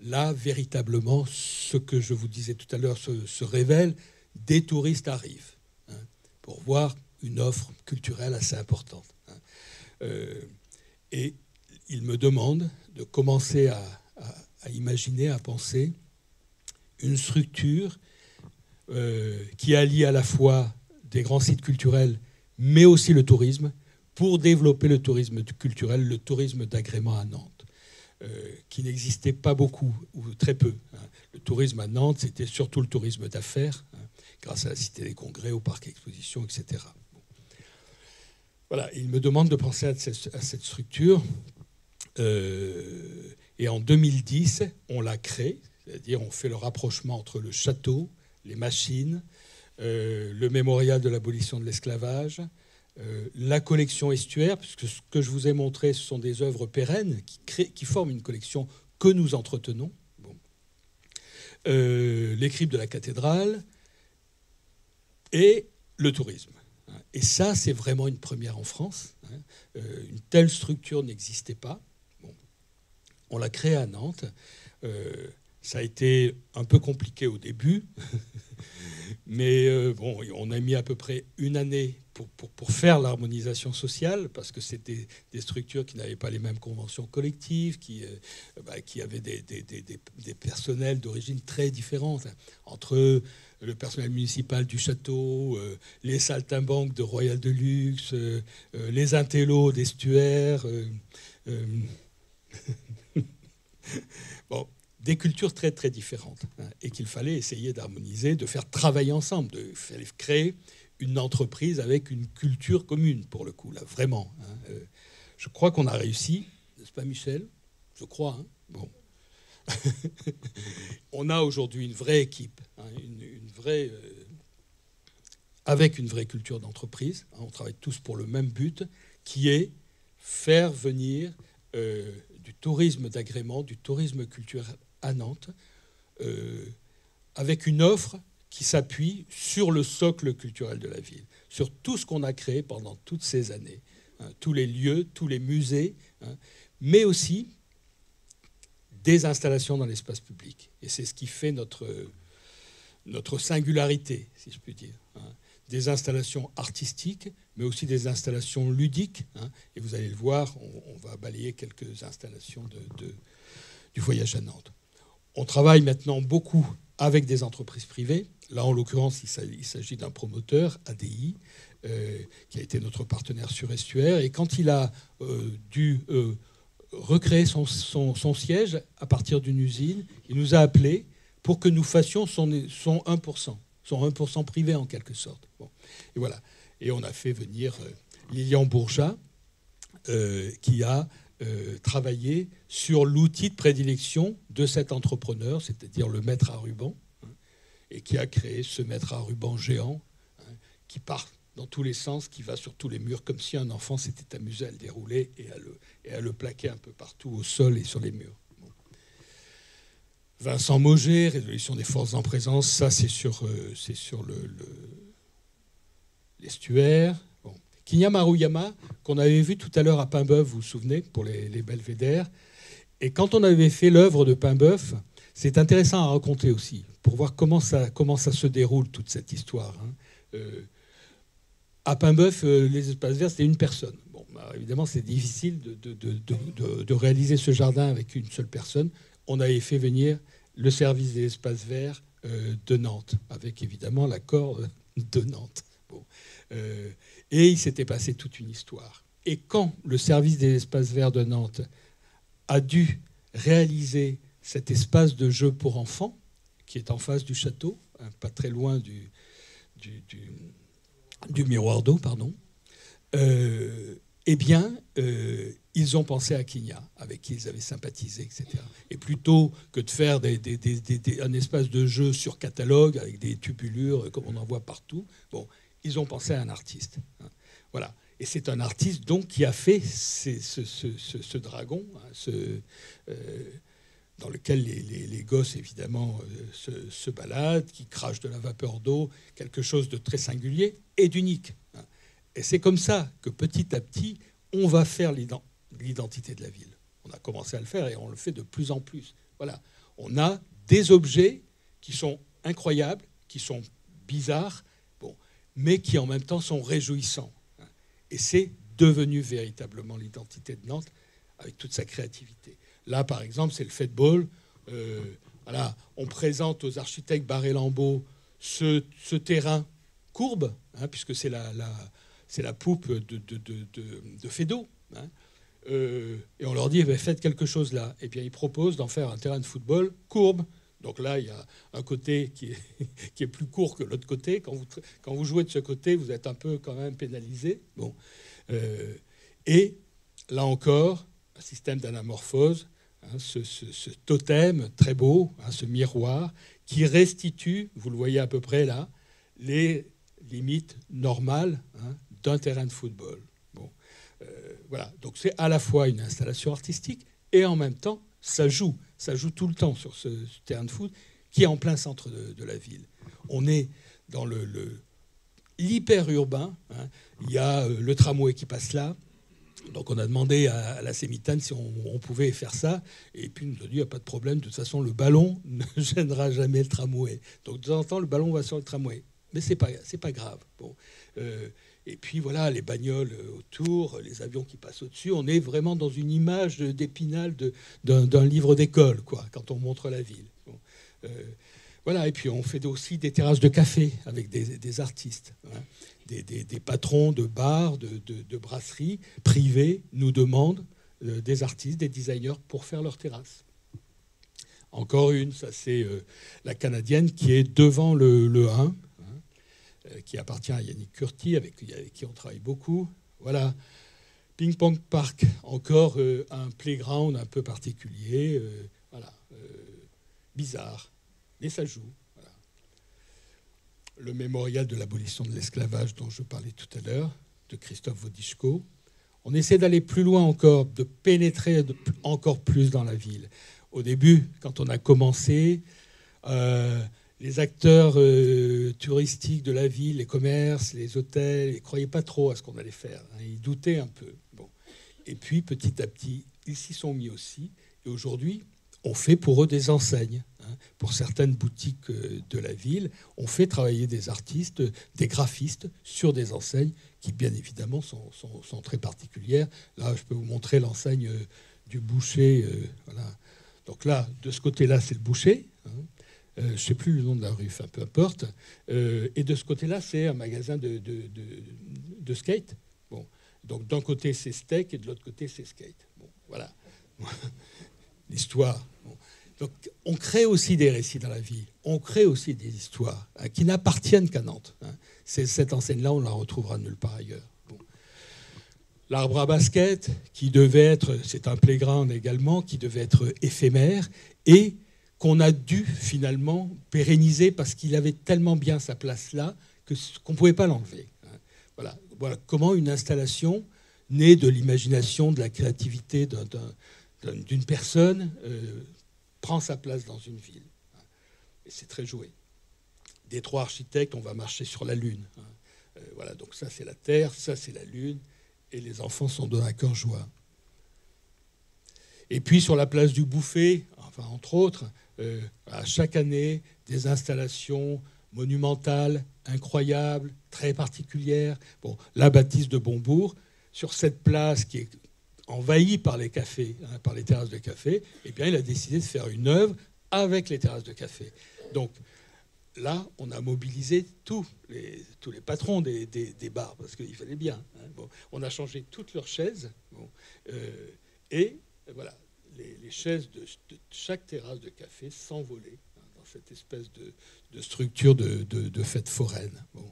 Là, véritablement, ce que je vous disais tout à l'heure se révèle. Des touristes arrivent, hein, pour voir une offre culturelle assez importante. Hein. Et ils me demandent de commencer à imaginer, à penser une structure qui allie à la fois des grands sites culturels, mais aussi le tourisme, pour développer le tourisme culturel, le tourisme d'agrément à Nantes. Qui n'existait pas beaucoup, ou très peu. Hein. Le tourisme à Nantes, c'était surtout le tourisme d'affaires, hein, grâce à la Cité des Congrès, au parc exposition, etc. Bon. Voilà, il me demande de penser à cette structure. Et en 2010, on la crée, c'est-à-dire on fait le rapprochement entre le château, les machines, le mémorial de l'abolition de l'esclavage, la collection Estuaire, puisque ce que je vous ai montré, ce sont des œuvres pérennes qui forment une collection que nous entretenons. Bon. Les cryptes de la cathédrale et le tourisme. Et ça, c'est vraiment une première en France. Une telle structure n'existait pas. Bon. On l'a créée à Nantes. Ça a été un peu compliqué au début, mais bon, on a mis à peu près une année pour faire l'harmonisation sociale, parce que c'était des structures qui n'avaient pas les mêmes conventions collectives, qui avaient des personnels d'origine très différentes, hein, entre le personnel municipal du château, les saltimbanques de Royal de Luxe, les intellos d'Estuaire. Bon, des cultures très très différentes, hein, et qu'il fallait essayer d'harmoniser, de faire travailler ensemble, de créer une entreprise avec une culture commune, pour le coup, là, vraiment. Hein. Je crois qu'on a réussi, n'est-ce pas, Michel? Je crois. Hein. Bon. On a aujourd'hui une vraie équipe, hein, avec une vraie culture d'entreprise. Hein, on travaille tous pour le même but, qui est faire venir du tourisme d'agrément, du tourisme culturel à Nantes, avec une offre qui s'appuie sur le socle culturel de la ville, sur tout ce qu'on a créé pendant toutes ces années, hein, tous les lieux, tous les musées, hein, mais aussi des installations dans l'espace public. Et c'est ce qui fait notre singularité, si je puis dire. Hein. Des installations artistiques, mais aussi des installations ludiques. Hein. Et vous allez le voir, on va balayer quelques installations du voyage à Nantes. On travaille maintenant beaucoup avec des entreprises privées. Là, en l'occurrence, il s'agit d'un promoteur, ADI, qui a été notre partenaire sur Estuaire. Et quand il a dû recréer son siège à partir d'une usine, il nous a appelés pour que nous fassions son 1%, son 1% privé en quelque sorte. Bon. Et voilà. Et on a fait venir Lilian Bourgeat, qui a travaillé sur l'outil de prédilection de cet entrepreneur, c'est-à-dire le mètre à ruban, hein, et qui a créé ce mètre à ruban géant, hein, qui part dans tous les sens, qui va sur tous les murs, comme si un enfant s'était amusé à le dérouler et à le plaquer un peu partout au sol et sur les murs. Bon. Vincent Mauger, résolution des forces en présence, ça c'est sur l'estuaire. Bon. Kinya Maruyama, qu'on avait vu tout à l'heure à Paimboeuf, vous vous souvenez, pour les belvédères. Et quand on avait fait l'œuvre de Paimboeuf, c'est intéressant à raconter aussi, pour voir comment ça se déroule, toute cette histoire. Hein. À Paimboeuf, les espaces verts, c'était une personne. Bon, bah, évidemment, c'est difficile de réaliser ce jardin avec une seule personne. On avait fait venir le service des espaces verts de Nantes, avec évidemment l'accord de Nantes. Bon. Et il s'était passé toute une histoire. Et quand le service des espaces verts de Nantes a dû réaliser cet espace de jeu pour enfants, qui est en face du château, hein, pas très loin du miroir d'eau, pardon, eh bien, ils ont pensé à Kinya, avec qui ils avaient sympathisé, etc. Et plutôt que de faire un espace de jeu sur catalogue, avec des tubulures, comme on en voit partout, bon, ils ont pensé à un artiste. Hein. Voilà. Et c'est un artiste, donc, qui a fait ce dragon, hein, dans lequel les gosses, évidemment, se baladent, qui crachent de la vapeur d'eau, quelque chose de très singulier et d'unique. Et c'est comme ça que, petit à petit, on va faire l'identité de la ville. On a commencé à le faire et on le fait de plus en plus. Voilà. On a des objets qui sont incroyables, qui sont bizarres, bon, mais qui, en même temps, sont réjouissants. Et c'est devenu véritablement l'identité de Nantes, avec toute sa créativité. Là, par exemple, c'est le Fêteball. Voilà, on présente aux architectes Barré-Lambeau ce terrain courbe, hein, puisque c'est la poupe de Feydeau. Hein, et on leur dit, faites quelque chose là. Et bien, ils proposent d'en faire un terrain de football courbe. Donc là, il y a un côté qui est plus court que l'autre côté. Quand vous jouez de ce côté, vous êtes un peu quand même pénalisé. Bon. Et là encore, un système d'anamorphose, hein, ce totem très beau, hein, ce miroir, qui restitue, vous le voyez à peu près là, les limites normales, hein, d'un terrain de football. Bon. Voilà. Donc c'est à la fois une installation artistique et en même temps, ça joue tout le temps sur ce terrain de foot qui est en plein centre de la ville. On est dans l'hyper-urbain. Hein. Il y a le tramway qui passe là. Donc on a demandé à la Sémitane si on pouvait faire ça. Et puis il nous a dit, il n'y a pas de problème. De toute façon, le ballon ne gênera jamais le tramway. Donc de temps en temps, le ballon va sur le tramway. Mais c'est pas grave. Bon. Et puis voilà, les bagnoles autour, les avions qui passent au-dessus. On est vraiment dans une image d'Épinal d'un livre d'école, quoi, quand on montre la ville. Bon. Voilà, et puis on fait aussi des terrasses de café avec des artistes. Hein. Des patrons de bars, de brasseries privées nous demandent des artistes, des designers pour faire leurs terrasses. Encore une, ça c'est la Canadienne qui est devant le 1, qui appartient à Yannick Curti, avec qui on travaille beaucoup. Voilà. Ping Pong Park, encore un playground un peu particulier. Voilà. Bizarre. Mais ça joue. Voilà. Le mémorial de l'abolition de l'esclavage dont je parlais tout à l'heure, de Christophe Wodiczko. On essaie d'aller plus loin encore, de pénétrer encore plus dans la ville. Au début, quand on a commencé, les acteurs touristiques de la ville, les commerces, les hôtels, ils ne croyaient pas trop à ce qu'on allait faire. Hein, ils doutaient un peu. Bon. Et puis, petit à petit, ils s'y sont mis aussi. Et aujourd'hui, on fait pour eux des enseignes. Hein. Pour certaines boutiques de la ville, on fait travailler des artistes, des graphistes sur des enseignes qui, bien évidemment, sont très particulières. Là, je peux vous montrer l'enseigne du boucher. Voilà. Donc là, de ce côté-là, c'est le boucher. Hein. Je ne sais plus le nom de la rue, enfin, peu importe. Et de ce côté-là, c'est un magasin de skate. Bon. Donc d'un côté, c'est steak et de l'autre côté, c'est skate. Bon, voilà. L'histoire. Bon. Donc on crée aussi des récits dans la ville. On crée aussi des histoires hein, qui n'appartiennent qu'à Nantes. Hein. Cette enseigne-là, on la retrouvera nulle part ailleurs. Bon. L'arbre à basket, qui devait être, c'est un playground également, qui devait être éphémère et qu'on a dû finalement pérenniser parce qu'il avait tellement bien sa place là qu'on ne pouvait pas l'enlever. Voilà. Voilà comment une installation née de l'imagination, de la créativité d'une personne prend sa place dans une ville. Et c'est très joué. Des trois architectes, on va marcher sur la Lune. Voilà, donc ça c'est la Terre, ça c'est la Lune, et les enfants sont de cœur joie. Et puis sur la place du Bouffay, enfin entre autres, chaque année, des installations monumentales, incroyables, très particulières. Bon, la bâtisse de Bonbourg, sur cette place qui est envahie par les cafés, hein, par les terrasses de café, eh bien, il a décidé de faire une œuvre avec les terrasses de café. Donc là, on a mobilisé tous les patrons des bars, parce qu'il fallait bien. Hein. Bon, on a changé toutes leurs chaises, bon, et voilà, les chaises de chaque terrasse de café s'envolaient hein, dans cette espèce de structure de fête foraine. Bon.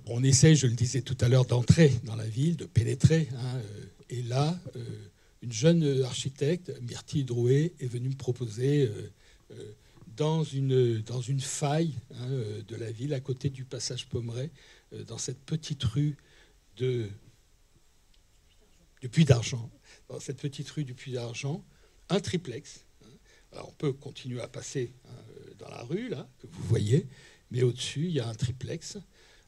On essaye, je le disais tout à l'heure, d'entrer dans la ville, de pénétrer. Hein, et là, une jeune architecte, Myrtille Drouet, est venue me proposer, dans une faille hein, de la ville, à côté du passage Pommeret, dans cette petite rue du Puy d'Argent, dans cette petite rue du Puy d'Argent, un triplex. Hein. Alors on peut continuer à passer hein, dans la rue, là, que vous voyez, mais au-dessus, il y a un triplex.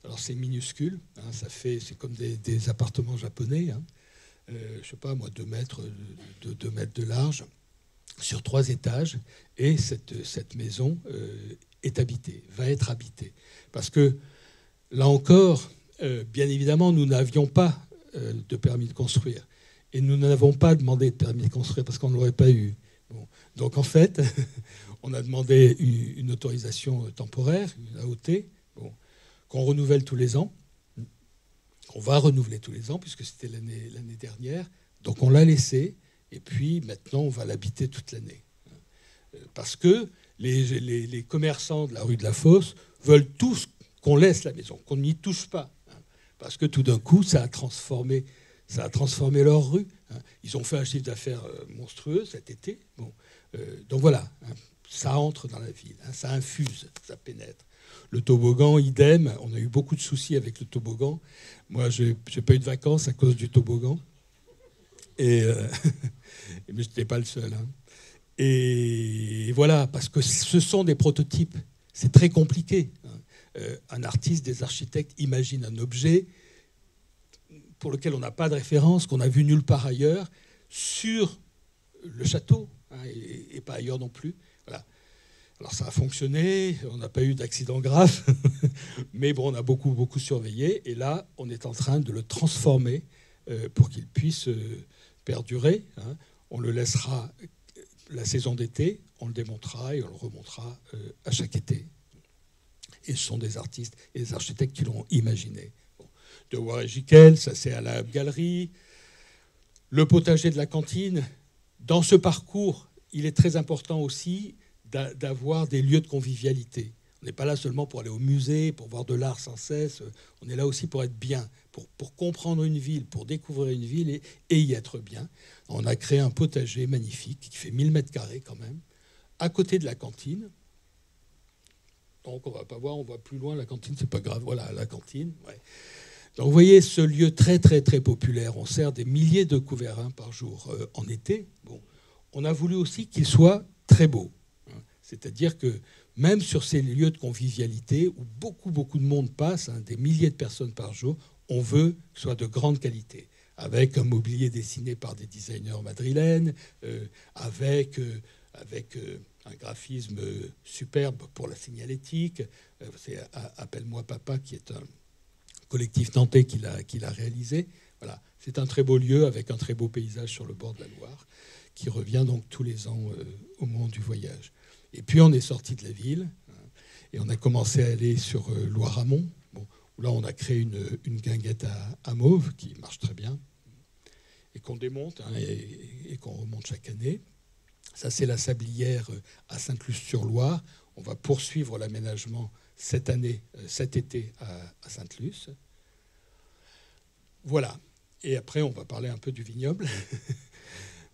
Alors c'est minuscule, hein, c'est comme des appartements japonais, hein, je sais pas moi, 2 mètres de large, sur 3 étages, et cette maison est habitée, va être habitée. Parce que, là encore, bien évidemment, nous n'avions pas de permis de construire. Et nous n'avons pas demandé de permis de construire parce qu'on ne l'aurait pas eu. Bon. Donc en fait, on a demandé une autorisation temporaire, une AOT, bon, qu'on renouvelle tous les ans, qu'on va renouveler tous les ans, puisque c'était l'année dernière. Donc on l'a laissé, et puis maintenant on va l'habiter toute l'année. Parce que les commerçants de la rue de la Fosse veulent tous qu'on laisse la maison, qu'on n'y touche pas. Parce que tout d'un coup, ça a transformé leur rue. Ils ont fait un chiffre d'affaires monstrueux cet été. Bon. Donc voilà, ça entre dans la ville, ça infuse, ça pénètre. Le toboggan, idem. On a eu beaucoup de soucis avec le toboggan. Moi, je n'ai pas eu de vacances à cause du toboggan. Mais je n'étais pas le seul. Hein. Et voilà, parce que ce sont des prototypes. C'est très compliqué. Un artiste, des architectes imaginent un objet pour lequel on n'a pas de référence, qu'on a vu nulle part ailleurs, sur le château, hein, et pas ailleurs non plus. Voilà. Alors ça a fonctionné, on n'a pas eu d'accident grave, mais bon, on a beaucoup, beaucoup surveillé. Et là, on est en train de le transformer pour qu'il puisse perdurer. Hein. On le laissera la saison d'été, on le démontera et on le remontera à chaque été. Et ce sont des artistes et des architectes qui l'ont imaginé. Bon. De War et Giquel, ça c'est à la galerie. Le potager de la cantine. Dans ce parcours, il est très important aussi d'avoir des lieux de convivialité. On n'est pas là seulement pour aller au musée, pour voir de l'art sans cesse. On est là aussi pour être bien, pour comprendre une ville, pour découvrir une ville et y être bien. On a créé un potager magnifique qui fait 1000 mètres carrés quand même, à côté de la cantine. Donc on ne va pas voir, on voit plus loin la cantine, c'est pas grave. Voilà, la cantine. Ouais. Donc vous voyez ce lieu très très très populaire. On sert des milliers de couverts par jour en été. Bon. On a voulu aussi qu'il soit très beau. Hein. C'est-à-dire que même sur ces lieux de convivialité où beaucoup, beaucoup de monde passe, des milliers de personnes par jour, on veut que ce soit de grande qualité, avec un mobilier dessiné par des designers madrilènes, avec un graphisme superbe pour la signalétique. C'est Appelle-moi Papa, qui est un collectif nantais qui l'a réalisé. Voilà. C'est un très beau lieu avec un très beau paysage sur le bord de la Loire, qui revient donc tous les ans au moment du voyage. Et puis on est sorti de la ville et on a commencé à aller sur Loire-Amont, où là on a créé une guinguette à Mauves qui marche très bien et qu'on démonte et qu'on remonte chaque année. Ça, c'est la Sablière à Sainte-Luce-sur-Loire. On va poursuivre l'aménagement cet été à Sainte-Luce. Voilà. Et après, on va parler un peu du vignoble.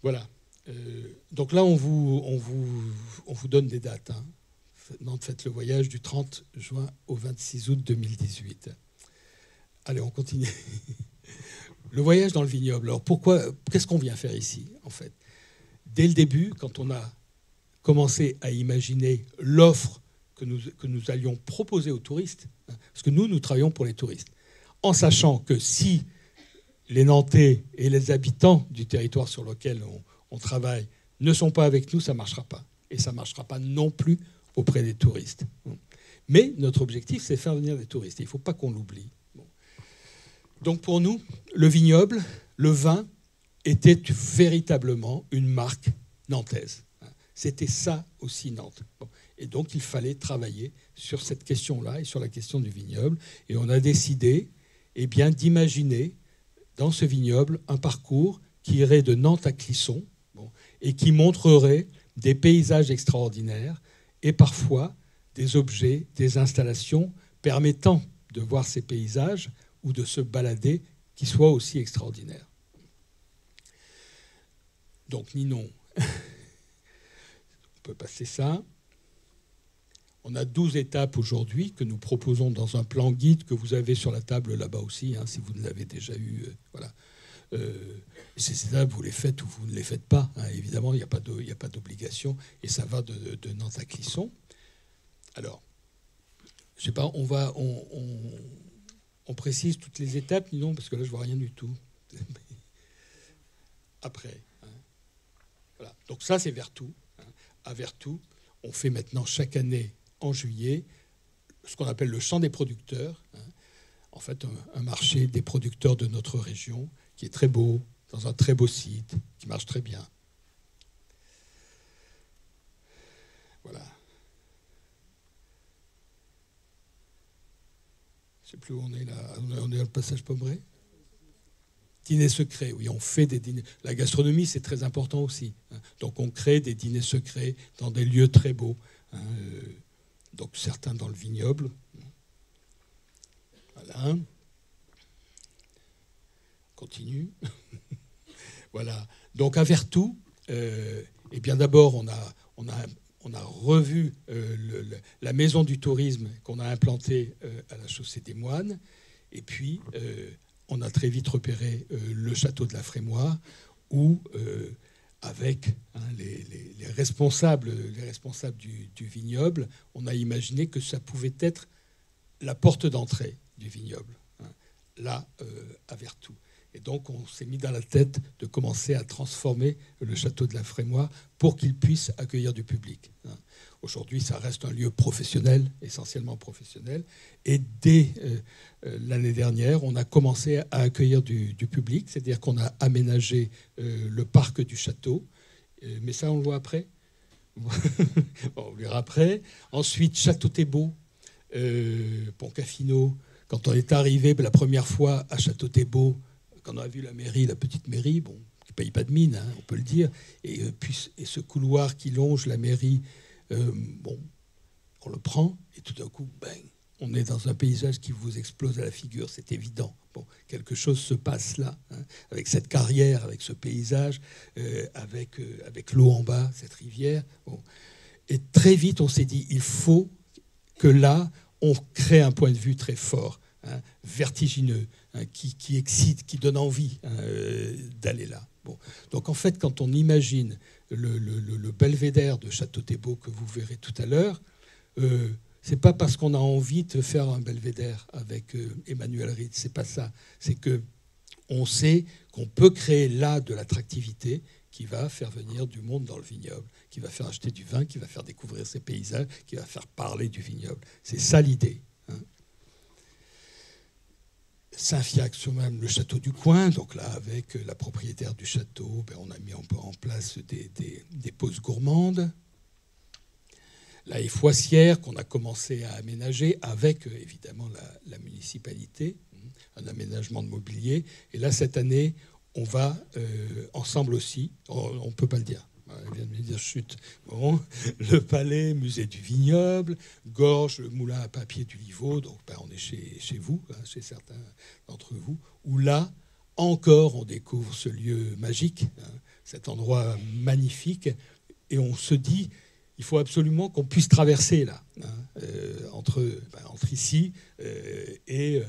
Voilà. Donc là, on vous donne des dates. Nantes faites le voyage du 30 juin au 26 août 2018. Allez, on continue. Le voyage dans le vignoble. Alors qu'est-ce qu'on vient faire ici, en fait? Dès le début, quand on a commencé à imaginer l'offre que nous allions proposer aux touristes, parce que nous travaillons pour les touristes, en sachant que si les Nantais et les habitants du territoire sur lequel on travaille ne sont pas avec nous, ça ne marchera pas. Et ça ne marchera pas non plus auprès des touristes. Mais notre objectif, c'est faire venir des touristes. Il ne faut pas qu'on l'oublie. Donc pour nous, le vignoble, le vin, était véritablement une marque nantaise. C'était ça aussi Nantes. Et donc il fallait travailler sur cette question-là et sur la question du vignoble. Et on a décidé d'imaginer dans ce vignoble un parcours qui irait de Nantes à Clisson et qui montrerait des paysages extraordinaires et parfois des objets, des installations permettant de voir ces paysages ou de se balader qui soient aussi extraordinaires. Donc Ninon, on peut passer ça. On a 12 étapes aujourd'hui que nous proposons dans un plan guide que vous avez sur la table là-bas aussi, si vous ne l'avez déjà eu. Voilà. Ces étapes, vous les faites ou vous ne les faites pas. Évidemment, il n'y a pas d'obligation. Et ça va de Nantes à Clisson. Alors, je sais pas, on précise toutes les étapes, Ninon, parce que là, je ne vois rien du tout. Après. Voilà. Donc ça, c'est Vertou. À Vertou, on fait maintenant chaque année, en juillet, ce qu'on appelle le champ des producteurs. En fait, un marché des producteurs de notre région, qui est très beau, dans un très beau site, qui marche très bien. Voilà. Je ne sais plus où on est là. On est dans le passage Pommeret. Dîner secret, oui, on fait des dîners. La gastronomie, c'est très important aussi. Donc on crée des dîners secrets dans des lieux très beaux. Donc certains dans le vignoble. Voilà. Continue. Voilà. Donc à Vertou, d'abord on a revu la maison du tourisme qu'on a implantée à la Chaussée des Moines. Et puis on a très vite repéré le château de la Frémoire où, avec les responsables du vignoble, on a imaginé que ça pouvait être la porte d'entrée du vignoble, là, à Vertou. Et donc, on s'est mis dans la tête de commencer à transformer le château de la Frémoire pour qu'il puisse accueillir du public. Aujourd'hui, ça reste un lieu professionnel, essentiellement professionnel. Et dès l'année dernière, on a commencé à accueillir du public, c'est-à-dire qu'on a aménagé le parc du château. Mais ça, on le voit après. On le verra après. Ensuite, Château-Thébault, Pont-Caffino. Quand on est arrivé la première fois à Château-Thébault, quand on a vu la mairie, la petite mairie, bon, qui ne paye pas de mine, on peut le dire, et ce couloir qui longe la mairie, on le prend, et tout d'un coup, bang, on est dans un paysage qui vous explose à la figure, c'est évident. Bon, quelque chose se passe là, avec cette carrière, avec ce paysage, avec l'eau en bas, cette rivière. Bon. Et très vite, on s'est dit, il faut que là, on crée un point de vue très fort, vertigineux, qui excite, qui donne envie d'aller là. Bon. Donc en fait, quand on imagine le belvédère de Château-Thébault que vous verrez tout à l'heure, c'est pas parce qu'on a envie de faire un belvédère avec Emmanuel Ried, c'est pas ça. C'est que on sait qu'on peut créer là de l'attractivité qui va faire venir du monde dans le vignoble, qui va faire acheter du vin, qui va faire découvrir ses paysages, qui va faire parler du vignoble. C'est ça l'idée. Hein. Saint-Fiac-sur-Marne, le château du coin, donc là, avec la propriétaire du château, on a mis en place des pauses gourmandes. La haie Foissière, qu'on a commencé à aménager avec, évidemment, la municipalité, un aménagement de mobilier. Et là, cette année, on va ensemble aussi, on ne peut pas le dire, elle vient de me dire chut, bon, le Palais, musée du vignoble, Gorges, le moulin à papier du Livau, donc on est chez vous, chez certains d'entre vous, où là, encore, on découvre ce lieu magique, cet endroit magnifique, et on se dit, il faut absolument qu'on puisse traverser là, entre ici et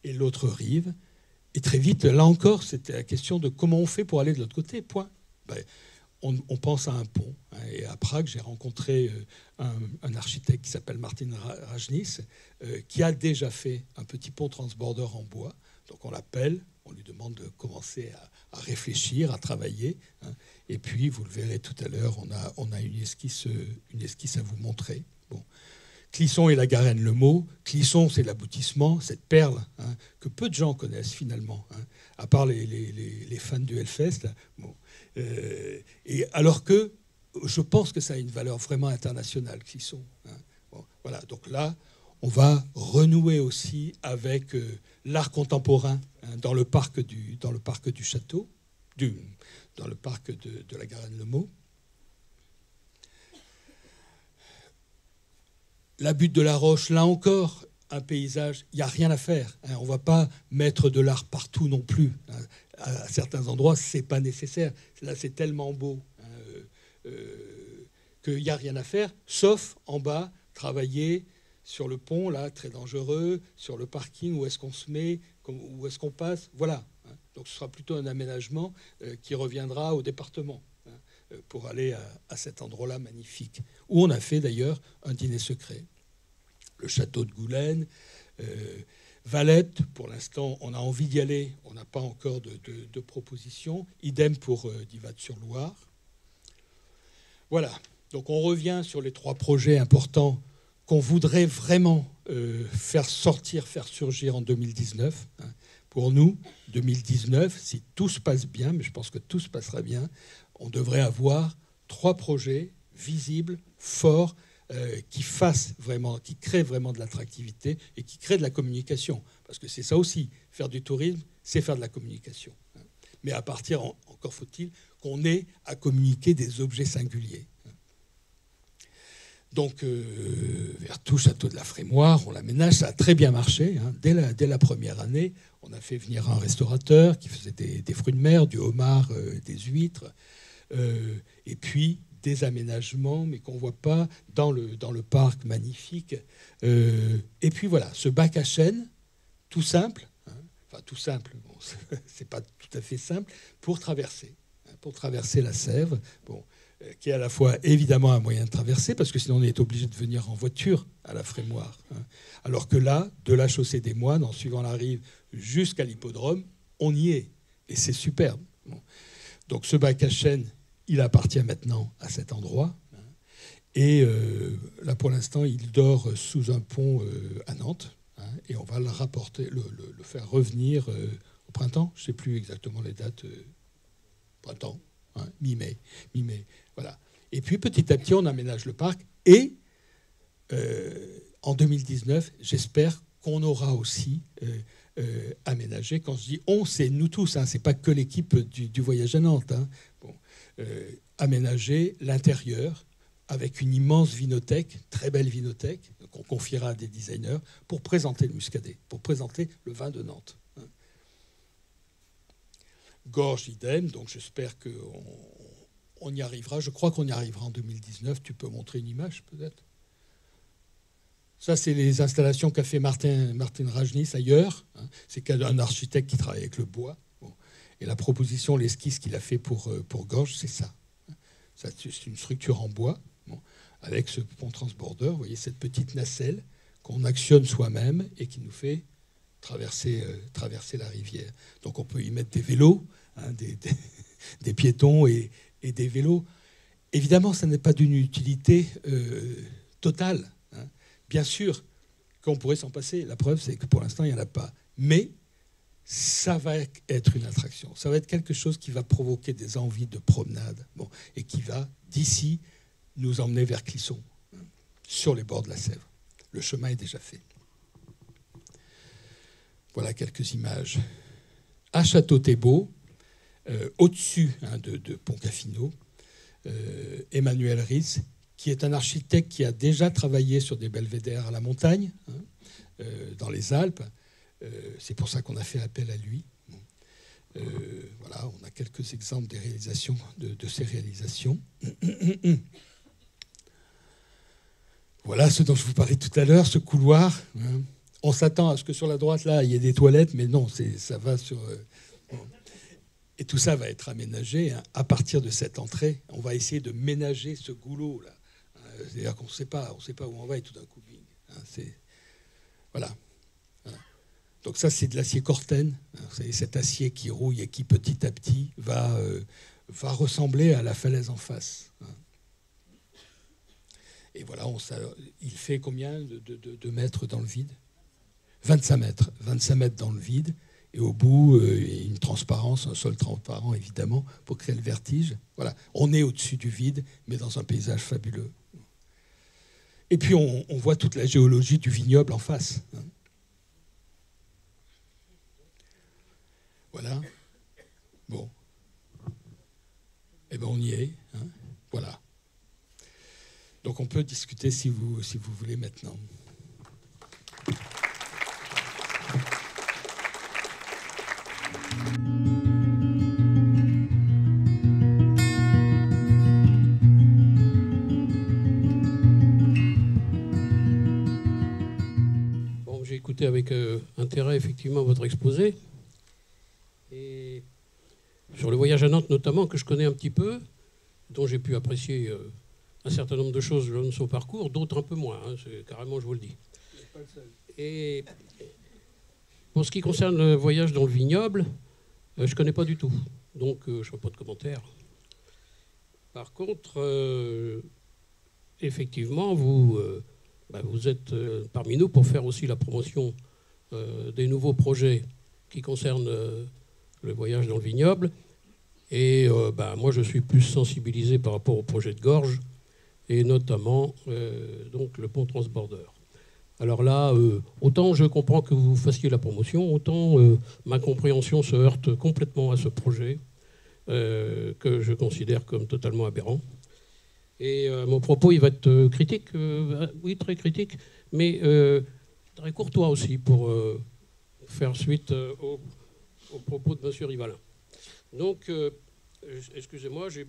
l'autre rive. Et très vite, là encore, c'était la question de comment on fait pour aller de l'autre côté, point. On pense à un pont. Et à Prague, j'ai rencontré un architecte qui s'appelle Martin Rajnis, qui a déjà fait un petit pont transborder en bois. Donc on l'appelle, on lui demande de commencer à réfléchir, à travailler. Et puis, vous le verrez tout à l'heure, on a une esquisse à vous montrer. Bon. Clisson et la Garenne-le-Maux. Clisson, c'est l'aboutissement, cette perle que peu de gens connaissent finalement, à part les fans du Hellfest. Là. Bon. Et alors que je pense que ça a une valeur vraiment internationale, Clisson. Bon, voilà, donc là, on va renouer aussi avec l'art contemporain dans le parc du château, dans le parc de la Garenne-le-Maux. La butte de la Roche, là encore, un paysage, il n'y a rien à faire. On ne va pas mettre de l'art partout non plus. À certains endroits, ce n'est pas nécessaire. Là, c'est tellement beau qu'il n'y a rien à faire, sauf en bas, travailler sur le pont, là, très dangereux, sur le parking, où est-ce qu'on se met, où est-ce qu'on passe. Voilà. Donc ce sera plutôt un aménagement qui reviendra au département pour aller à cet endroit-là magnifique, où on a fait d'ailleurs un dîner secret. Le château de Goulaine, Valette, pour l'instant, on a envie d'y aller, on n'a pas encore de propositions. Idem pour Divat-sur-Loire. Voilà, donc on revient sur les 3 projets importants qu'on voudrait vraiment faire surgir en 2019. Pour nous, 2019, si tout se passe bien, mais je pense que tout se passera bien, on devrait avoir 3 projets visibles, forts, qui créent vraiment de l'attractivité et qui créent de la communication. Parce que c'est ça aussi, faire du tourisme, c'est faire de la communication. Mais à partir, encore faut-il, qu'on ait à communiquer des objets singuliers. Donc, Vertou, château de la Frémoire, on l'aménage, ça a très bien marché. Dès la première année, on a fait venir un restaurateur qui faisait des fruits de mer, du homard, des huîtres, et puis des aménagements, mais qu'on ne voit pas dans le parc magnifique. Et puis voilà, ce bac à chêne, tout simple, enfin tout simple, bon, c'est pas tout à fait simple, pour traverser la Sèvre, bon, qui est à la fois évidemment un moyen de traverser, parce que sinon on est obligé de venir en voiture à la Frémoire. Alors que là, de la chaussée des Moines, en suivant la rive jusqu'à l'hippodrome, on y est. Et c'est superbe. Bon. Donc ce bac à chêne, il appartient maintenant à cet endroit. Et là, pour l'instant, il dort sous un pont à Nantes. Et on va le rapporter, le faire revenir au printemps. Je ne sais plus exactement les dates. Printemps, mi-mai. Voilà. Et puis, petit à petit, on aménage le parc. Et en 2019, j'espère qu'on aura aussi aménagé. Quand je dis on, c'est nous tous. C'est pas que l'équipe du voyage à Nantes. Bon, aménager l'intérieur avec une immense vinothèque, très belle vinothèque, qu'on confiera à des designers pour présenter le muscadet, pour présenter le vin de Nantes. Gorges, idem. Donc j'espère qu'on y arrivera. Je crois qu'on y arrivera en 2019. Tu peux montrer une image, peut-être ? Ça, c'est les installations qu'a fait Martin Rajnis ailleurs. C'est un architecte qui travaille avec le bois. Bon. Et la proposition, l'esquisse qu'il a fait pour Gorges, c'est ça. C'est une structure en bois, bon, avec ce pont transbordeur. Vous voyez cette petite nacelle qu'on actionne soi-même et qui nous fait traverser la rivière. Donc on peut y mettre des vélos, hein, des piétons et des vélos. Évidemment, ça n'est pas d'une utilité totale. Hein. Bien sûr qu'on pourrait s'en passer. La preuve, c'est que pour l'instant, il n'y en a pas. Mais ça va être une attraction. Ça va être quelque chose qui va provoquer des envies de promenade, bon, et qui va, d'ici, nous emmener vers Clisson, hein, sur les bords de la Sèvre. Le chemin est déjà fait. Voilà quelques images. À Château-Thébault, au-dessus, hein, de Pont-Caffino, Emmanuel Ries, qui est un architecte qui a déjà travaillé sur des belvédères à la montagne, hein, dans les Alpes. C'est pour ça qu'on a fait appel à lui. Voilà, on a quelques exemples des réalisations, de ces réalisations. Voilà ce dont je vous parlais tout à l'heure, ce couloir. Hein. On s'attend à ce que sur la droite, là, il y ait des toilettes, mais non, ça va sur... Bon. Et tout ça va être aménagé, hein. À partir de cette entrée, on va essayer de ménager ce goulot, là. C'est-à-dire qu'on ne sait pas où on va et tout d'un coup, bing. Hein, voilà. Donc ça, c'est de l'acier Corten. C'est cet acier qui rouille et qui, petit à petit, va ressembler à la falaise en face. Et voilà, il fait combien de mètres dans le vide ? 25 mètres. 25 mètres dans le vide. Et au bout, une transparence, un sol transparent, évidemment, pour créer le vertige. Voilà, on est au-dessus du vide, mais dans un paysage fabuleux. Et puis, on voit toute la géologie du vignoble en face. Voilà. Bon. Eh bien, on y est. Hein. Voilà. Donc, on peut discuter si vous voulez maintenant. Bon, j'ai écouté avec intérêt, effectivement, votre exposé. Et sur le voyage à Nantes notamment, que je connais un petit peu, dont j'ai pu apprécier un certain nombre de choses lors de son parcours, d'autres un peu moins, hein, carrément je vous le dis. Et pour ce qui concerne le voyage dans le vignoble, je ne connais pas du tout, donc je ne ferai pas de commentaires. Par contre, effectivement, vous êtes parmi nous pour faire aussi la promotion des nouveaux projets qui concernent le voyage dans le vignoble. Et moi, je suis plus sensibilisé par rapport au projet de Gorges, et notamment donc le pont transbordeur. Alors là, autant je comprends que vous fassiez la promotion, autant ma compréhension se heurte complètement à ce projet, que je considère comme totalement aberrant. Et mon propos, il va être critique, oui, très critique, mais très courtois aussi, pour faire suite aux propos de M. Rivalin. Donc, excusez-moi, j'ai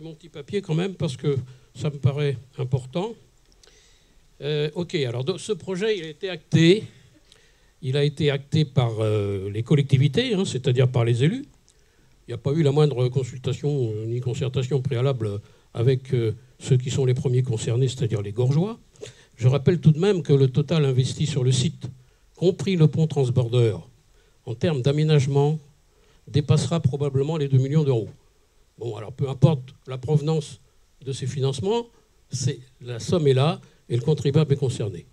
mon petit papier quand même, parce que ça me paraît important. Ok, alors ce projet, il a été acté. Il a été acté par les collectivités, hein, c'est-à-dire par les élus. Il n'y a pas eu la moindre consultation ni concertation préalable avec ceux qui sont les premiers concernés, c'est-à-dire les Gorgeois. Je rappelle tout de même que le total investi sur le site, compris le pont transbordeur, en termes d'aménagement, dépassera probablement les 2 millions d'euros. Bon, alors peu importe la provenance de ces financements, la somme est là et le contribuable est concerné.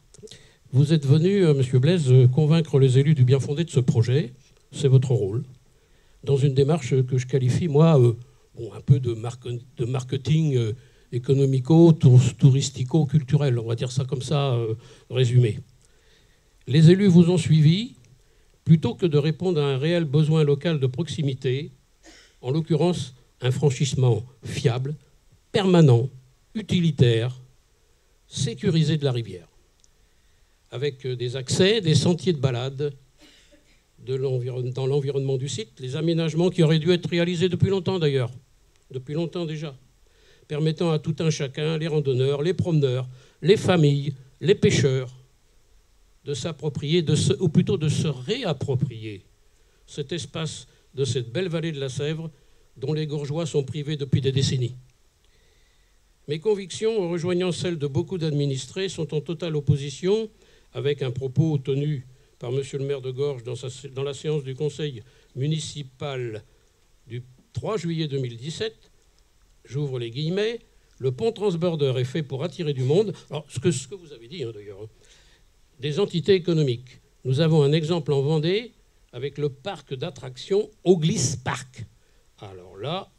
Vous êtes venu, M. Blaise, convaincre les élus du bien fondé de ce projet. C'est votre rôle. Dans une démarche que je qualifie, moi, un peu de marketing économico-touristico-culturel, on va dire ça comme ça, résumé. Les élus vous ont suivi, plutôt que de répondre à un réel besoin local de proximité, en l'occurrence un franchissement fiable, permanent, utilitaire, sécurisé de la rivière, avec des accès, des sentiers de balade dans l'environnement du site, les aménagements qui auraient dû être réalisés depuis longtemps d'ailleurs, depuis longtemps déjà, permettant à tout un chacun, les randonneurs, les promeneurs, les familles, les pêcheurs, de s'approprier, ou plutôt de se réapproprier cet espace de cette belle vallée de la Sèvre dont les Gorgeois sont privés depuis des décennies. Mes convictions, rejoignant celles de beaucoup d'administrés, sont en totale opposition avec un propos tenu par M. le maire de Gorges dans la séance du conseil municipal du 3 juillet 2017. J'ouvre les guillemets. Le pont transborder est fait pour attirer du monde. Alors, ce que vous avez dit, d'ailleurs, des entités économiques. Nous avons un exemple en Vendée avec le parc d'attractions Auglis Park. Alors là,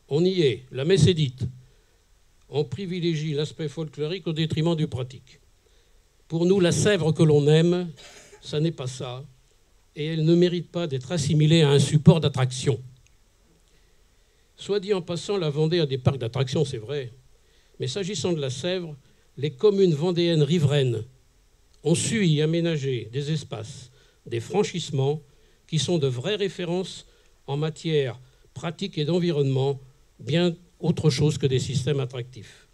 on y est. La messe est dite. On privilégie l'aspect folklorique au détriment du pratique. Pour nous, la Sèvre que l'on aime, ça n'est pas ça. Et elle ne mérite pas d'être assimilée à un support d'attraction. Soit dit en passant, la Vendée a des parcs d'attractions, c'est vrai. Mais s'agissant de la Sèvre, les communes vendéennes riveraines ont su y aménager des espaces, des franchissements qui sont de vraies références en matière pratique et d'environnement, bien autre chose que des systèmes attractifs.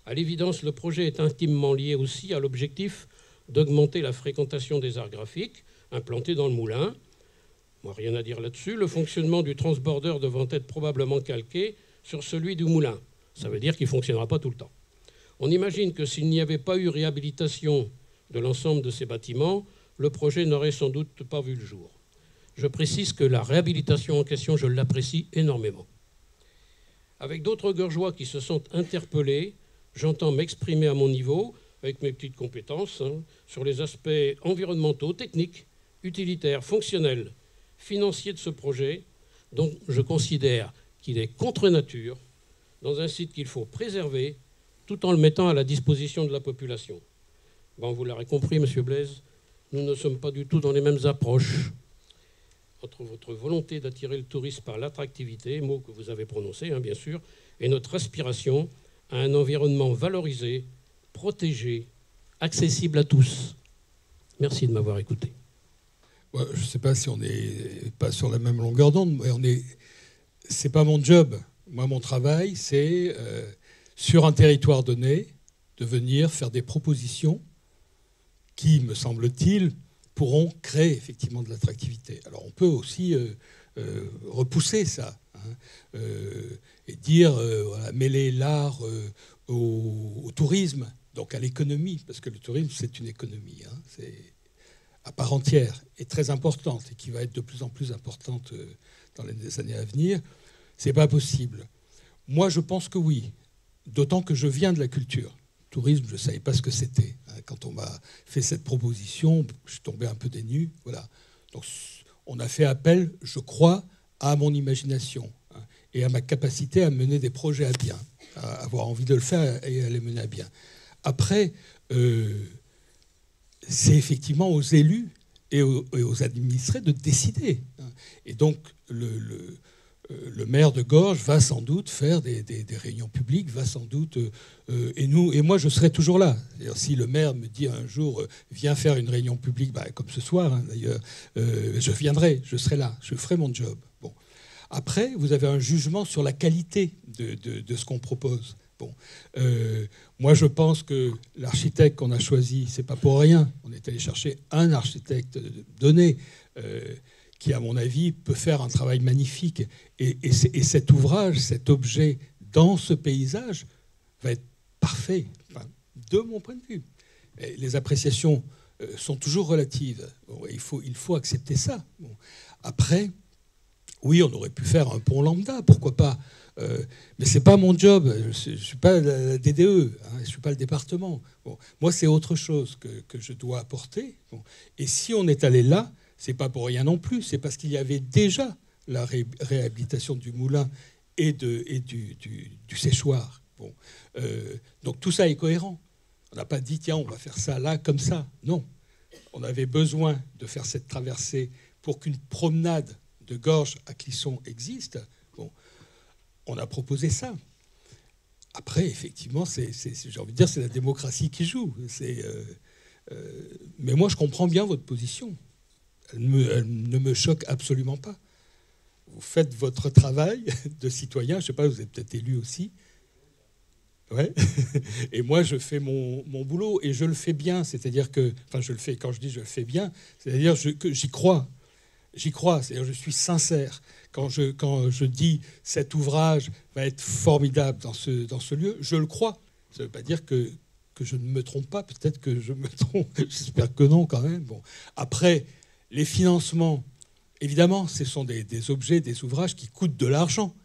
À l'évidence, le projet est intimement lié aussi à l'objectif d'augmenter la fréquentation des arts graphiques implantés dans le moulin. Moi, rien à dire là-dessus. Le fonctionnement du transborder devant être probablement calqué sur celui du moulin. Ça veut dire qu'il ne fonctionnera pas tout le temps. On imagine que s'il n'y avait pas eu réhabilitation de l'ensemble de ces bâtiments, le projet n'aurait sans doute pas vu le jour. Je précise que la réhabilitation en question, je l'apprécie énormément. Avec d'autres Gorgeois qui se sentent interpellés, j'entends m'exprimer à mon niveau, avec mes petites compétences, sur les aspects environnementaux, techniques, utilitaires, fonctionnels, financiers de ce projet, dont je considère qu'il est contre nature, dans un site qu'il faut préserver, tout en le mettant à la disposition de la population. Bon, vous l'aurez compris, M. Blaise, nous ne sommes pas du tout dans les mêmes approches. Entre votre volonté d'attirer le tourisme par l'attractivité, mot que vous avez prononcé, bien sûr, et notre aspiration à un environnement valorisé, protégé, accessible à tous. Merci de m'avoir écouté. Je ne sais pas si on n'est pas sur la même longueur d'onde, mais c'est pas mon job. Moi, mon travail, c'est, sur un territoire donné, de venir faire des propositions qui, me semble-t-il, pourront créer effectivement de l'attractivité. Alors on peut aussi repousser ça, et dire, voilà, mêler l'art au tourisme, donc à l'économie, parce que le tourisme, c'est une économie, c'est à part entière et très importante, et qui va être de plus en plus importante dans les années à venir. C'est pas possible. Moi, je pense que oui, d'autant que je viens de la culture. Tourisme, je ne savais pas ce que c'était. Quand on m'a fait cette proposition, je suis tombé un peu des nues. Voilà. Donc, on a fait appel, je crois, à mon imagination et à ma capacité à mener des projets à bien, à avoir envie de le faire et à les mener à bien. Après, c'est effectivement aux élus et aux administrés de décider. Et donc, le maire de Gorges va sans doute faire des réunions publiques, va sans doute... et moi, je serai toujours là. Si le maire me dit un jour, viens faire une réunion publique, comme ce soir, d'ailleurs, je viendrai, je serai là, je ferai mon job. Bon. Après, vous avez un jugement sur la qualité de ce qu'on propose. Bon. Moi, je pense que l'architecte qu'on a choisi, c'est pas pour rien. On est allé chercher un architecte donné... qui, à mon avis, peut faire un travail magnifique. Et cet ouvrage, cet objet, dans ce paysage, va être parfait, de mon point de vue. Et les appréciations sont toujours relatives. Bon, il faut accepter ça. Bon. Après, oui, on aurait pu faire un pont lambda, pourquoi pas. Mais ce n'est pas mon job. Je ne suis pas la DDE, je ne suis pas le département. Bon. Moi, c'est autre chose que je dois apporter. Bon. Et si on est allé là, c'est pas pour rien non plus, c'est parce qu'il y avait déjà la réhabilitation du moulin et du séchoir. Bon. Donc tout ça est cohérent. On n'a pas dit, tiens, on va faire ça là, comme ça. Non. On avait besoin de faire cette traversée pour qu'une promenade de Gorges à Clisson existe. Bon. On a proposé ça. Après, effectivement, j'ai envie de dire, c'est la démocratie qui joue. Mais moi, je comprends bien votre position. Elle ne me choque absolument pas. Vous faites votre travail de citoyen. Je ne sais pas, vous êtes peut-être élu aussi. Ouais. Et moi, je fais mon boulot et je le fais bien. C'est-à-dire que... Enfin, je le fais, quand je dis je le fais bien, c'est-à-dire que j'y crois. j'y crois, c'est-à-dire je suis sincère. Quand je dis cet ouvrage va être formidable dans ce lieu, je le crois. Ça ne veut pas dire que je ne me trompe pas, peut-être que je me trompe, j'espère que non quand même. Bon. Après, les financements, évidemment, ce sont des objets, des ouvrages qui coûtent de l'argent.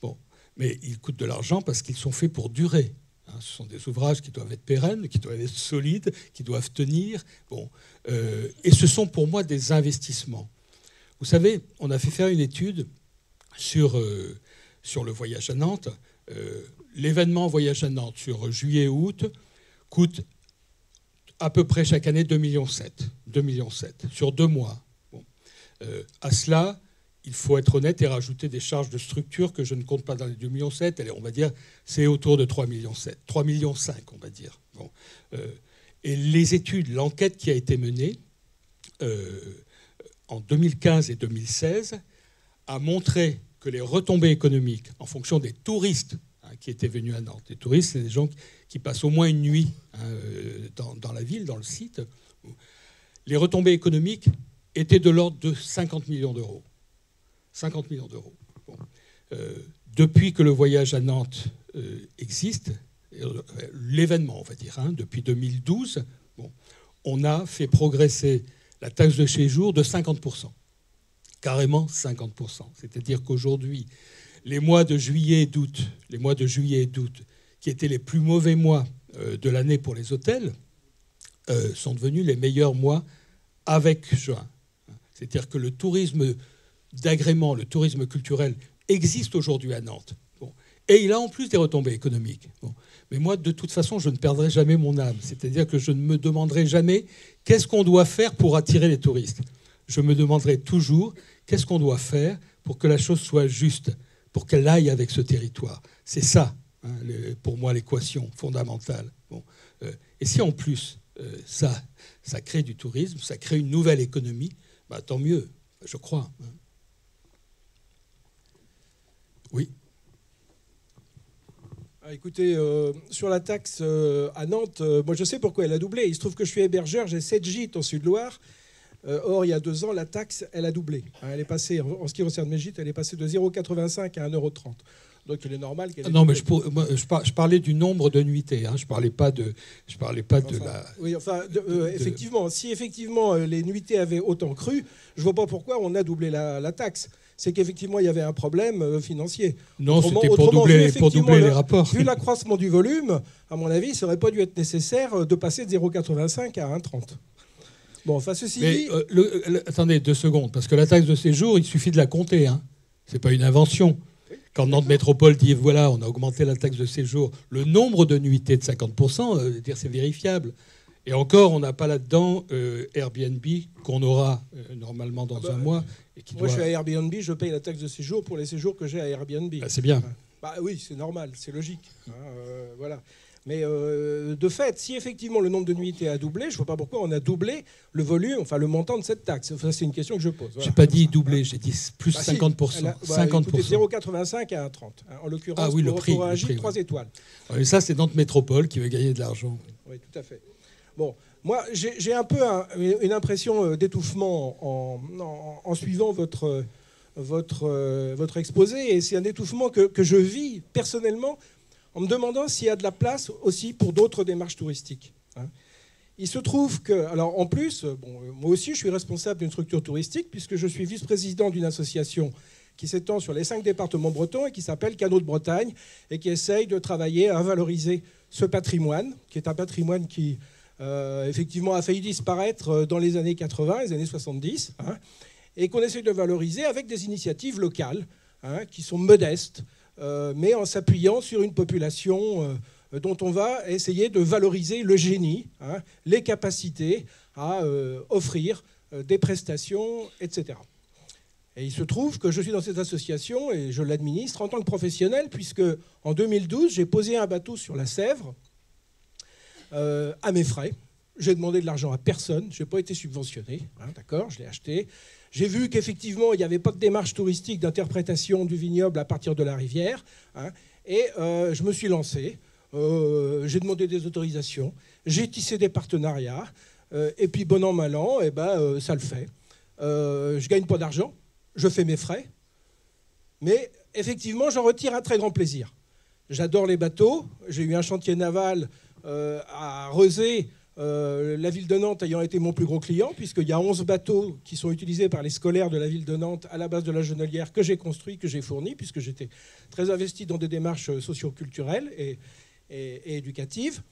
Bon. Mais ils coûtent de l'argent parce qu'ils sont faits pour durer. Ce sont des ouvrages qui doivent être pérennes, qui doivent être solides, qui doivent tenir. Bon. Et ce sont pour moi des investissements. Vous savez, on a fait faire une étude sur le voyage à Nantes. L'événement voyage à Nantes sur juillet-août coûte à peu près chaque année 2,7 millions. 2,7 millions sur 2 mois. Bon. À cela, il faut être honnête et rajouter des charges de structure que je ne compte pas dans les 2,7 millions. Allez, on va dire c'est autour de 3,7 millions. 3,5 millions, on va dire. Bon. Et les études, l'enquête qui a été menée en 2015 et 2016 a montré que les retombées économiques en fonction des touristes qui étaient venus à Nantes, les touristes, c'est des gens qui passent au moins une nuit dans la ville, dans le site, les retombées économiques étaient de l'ordre de 50 millions d'euros. 50 millions d'euros. Bon. Depuis que le voyage à Nantes existe, l'événement, on va dire, depuis 2012, bon, on a fait progresser la taxe de séjour de 50%. Carrément 50%. C'est-à-dire qu'aujourd'hui, les mois de juillet et d'août, qui étaient les plus mauvais mois de l'année pour les hôtels, sont devenus les meilleurs mois avec juin. C'est-à-dire que le tourisme d'agrément, le tourisme culturel existe aujourd'hui à Nantes. Bon. Et il a en plus des retombées économiques. Bon. Mais moi, de toute façon, je ne perdrai jamais mon âme. C'est-à-dire que je ne me demanderai jamais qu'est-ce qu'on doit faire pour attirer les touristes. Je me demanderai toujours qu'est-ce qu'on doit faire pour que la chose soit juste, pour qu'elle aille avec ce territoire. C'est ça, pour moi, l'équation fondamentale. Bon. Et si en plus, ça crée du tourisme, ça crée une nouvelle économie, bah, tant mieux, je crois. Oui. Écoutez, sur la taxe à Nantes, moi je sais pourquoi elle a doublé. Il se trouve que je suis hébergeur, j'ai 7 gîtes en Sud-Loire. Or, il y a 2 ans, la taxe, elle a doublé. Elle est passée, en ce qui concerne mes gîtes, elle est passée de 0,85 à 1,30 €. Donc il est normal qu'elle ait... Non, mais je parlais du nombre de nuitées. Je ne parlais pas de la... Oui, enfin, effectivement, si effectivement les nuitées avaient autant cru, je ne vois pas pourquoi on a doublé la taxe. C'est qu'effectivement, il y avait un problème financier. Non, c'était pour doubler les rapports. Vu l'accroissement du volume, à mon avis, ça n'aurait pas dû être nécessaire de passer de 0,85 à 1,30. Bon, enfin, ceci dit... attendez 2 secondes, parce que la taxe de séjour, il suffit de la compter. Ce n'est pas une invention. Quand Nantes Métropole dit, voilà, on a augmenté la taxe de séjour, le nombre de nuitées de 50%, c'est vérifiable. Et encore, on n'a pas là-dedans Airbnb qu'on aura normalement dans un mois. Moi, je suis à Airbnb, je paye la taxe de séjour pour les séjours que j'ai à Airbnb. C'est bien. Oui, c'est normal, c'est logique. Voilà. Mais de fait, si effectivement le nombre de nuitées a doublé, je ne vois pas pourquoi on a doublé le volume, enfin le montant de cette taxe. Enfin, c'est une question que je pose. Voilà. Je n'ai pas dit doublé, j'ai dit plus 50%. 50%. 0,85 à 1,30. En l'occurrence, le prix, pour un gîte 3 étoiles. Et ça, c'est Nantes Métropole qui veut gagner de l'argent. Oui, tout à fait. Bon, moi, j'ai un peu une impression d'étouffement en suivant votre exposé. Et c'est un étouffement que je vis personnellement en me demandant s'il y a de la place aussi pour d'autres démarches touristiques. Il se trouve que, alors en plus, moi aussi je suis responsable d'une structure touristique puisque je suis vice-président d'une association qui s'étend sur les 5 départements bretons et qui s'appelle Canaux de Bretagne et qui essaye de travailler à valoriser ce patrimoine, qui est un patrimoine qui effectivement a failli disparaître dans les années 80, les années 70, et qu'on essaie de valoriser avec des initiatives locales qui sont modestes, mais en s'appuyant sur une population dont on va essayer de valoriser le génie, les capacités à offrir des prestations, etc. Et il se trouve que je suis dans cette association et je l'administre en tant que professionnel, puisque en 2012, j'ai posé un bateau sur la Sèvre à mes frais. J'ai demandé de l'argent à personne, je n'ai pas été subventionné, d'accord, je l'ai acheté. J'ai vu qu'effectivement, il n'y avait pas de démarche touristique d'interprétation du vignoble à partir de la rivière. Et je me suis lancé. J'ai demandé des autorisations. J'ai tissé des partenariats. Et puis, bon an, mal an, ça le fait. je ne gagne pas d'argent, je fais mes frais, mais effectivement, j'en retire un très grand plaisir. J'adore les bateaux, j'ai eu un chantier naval à Rezé, la ville de Nantes ayant été mon plus gros client, puisqu'il y a 11 bateaux qui sont utilisés par les scolaires de la ville de Nantes à la base de la Genelière que j'ai construit, que j'ai fourni, puisque j'étais très investi dans des démarches socio-culturelles et éducatives.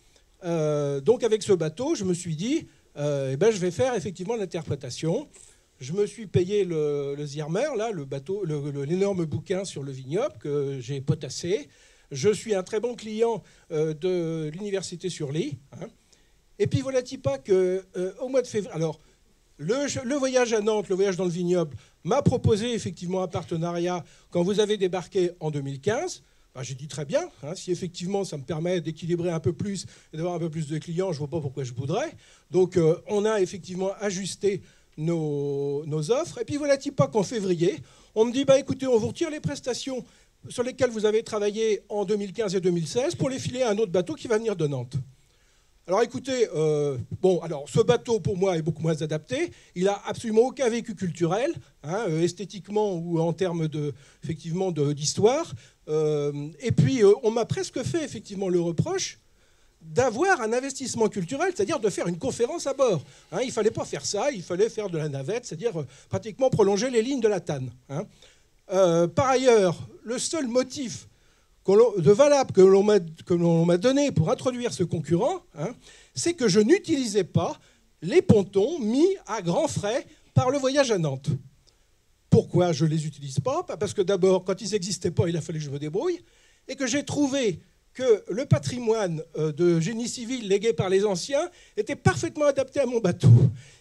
Donc avec ce bateau, je me suis dit, je vais faire effectivement l'interprétation. Je me suis payé le Ziermer, là, le bateau, l'énorme bouquin sur le vignoble que j'ai potassé. Je suis un très bon client de l'université sur Lys. Hein. Et puis voilà-t-il pas qu'au mois de février... Alors, le voyage à Nantes, le voyage dans le vignoble, m'a proposé effectivement un partenariat quand vous avez débarqué en 2015. Ben, j'ai dit très bien, hein, si effectivement ça me permet d'équilibrer un peu plus et d'avoir un peu plus de clients, je ne vois pas pourquoi je voudrais. Donc on a effectivement ajusté nos offres. Et puis voilà-t-il pas qu'en février, on me dit, écoutez, on vous retire les prestations sur lesquelles vous avez travaillé en 2015 et 2016 pour les filer à un autre bateau qui va venir de Nantes. Alors écoutez, alors ce bateau pour moi est beaucoup moins adapté. Il n'a absolument aucun vécu culturel, hein, esthétiquement ou en termes d'histoire. Et puis on m'a presque fait effectivement le reproche d'avoir un investissement culturel, c'est-à-dire de faire une conférence à bord. Hein, il ne fallait pas faire ça, il fallait faire de la navette, c'est-à-dire pratiquement prolonger les lignes de la TAN. Hein. Par ailleurs, le seul motif valable que l'on m'a donné pour introduire ce concurrent, hein, c'est que je n'utilisais pas les pontons mis à grands frais par le voyage à Nantes. Pourquoi je ne les utilise pas? Parce que d'abord, quand ils n'existaient pas, il a fallu que je me débrouille, et que j'ai trouvé que le patrimoine de génie civil légué par les anciens était parfaitement adapté à mon bateau.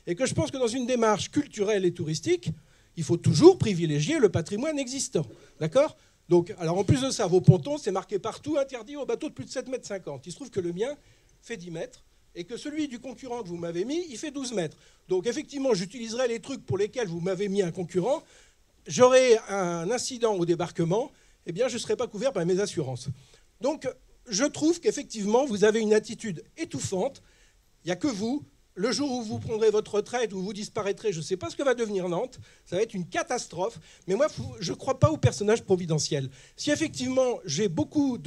Et que je pense que dans une démarche culturelle et touristique, il faut toujours privilégier le patrimoine existant. D'accord ? Donc, alors en plus de ça, vos pontons, c'est marqué partout, interdit aux bateaux de plus de 7,50 m. Il se trouve que le mien fait 10 mètres et que celui du concurrent que vous m'avez mis, il fait 12 mètres. Donc effectivement, j'utiliserai les trucs pour lesquels vous m'avez mis un concurrent. J'aurai un incident au débarquement, eh bien je ne serai pas couvert par mes assurances. Donc je trouve qu'effectivement, vous avez une attitude étouffante. Il n'y a que vous. Le jour où vous prendrez votre retraite, où vous disparaîtrez, je ne sais pas ce que va devenir Nantes. Ça va être une catastrophe. Mais moi, je ne crois pas au personnage providentiel. Si effectivement, j'ai beaucoup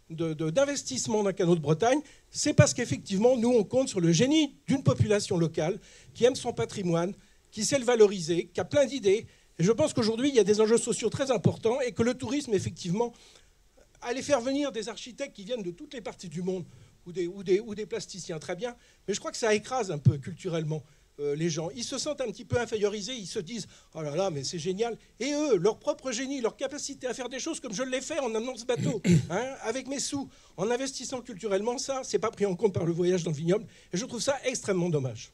d'investissements dans le canot de Bretagne, c'est parce qu'effectivement, nous, on compte sur le génie d'une population locale qui aime son patrimoine, qui sait le valoriser, qui a plein d'idées. Et je pense qu'aujourd'hui, il y a des enjeux sociaux très importants et que le tourisme, effectivement, aller faire venir des architectes qui viennent de toutes les parties du monde, ou des plasticiens, très bien, mais je crois que ça écrase un peu culturellement les gens. Ils se sentent un petit peu infériorisés, ils se disent « Oh là là, mais c'est génial !» Et eux, leur propre génie, leur capacité à faire des choses comme je l'ai fait en amenant ce bateau, hein, avec mes sous, en investissant culturellement, ça, c'est pas pris en compte par le voyage dans le vignoble, et je trouve ça extrêmement dommage.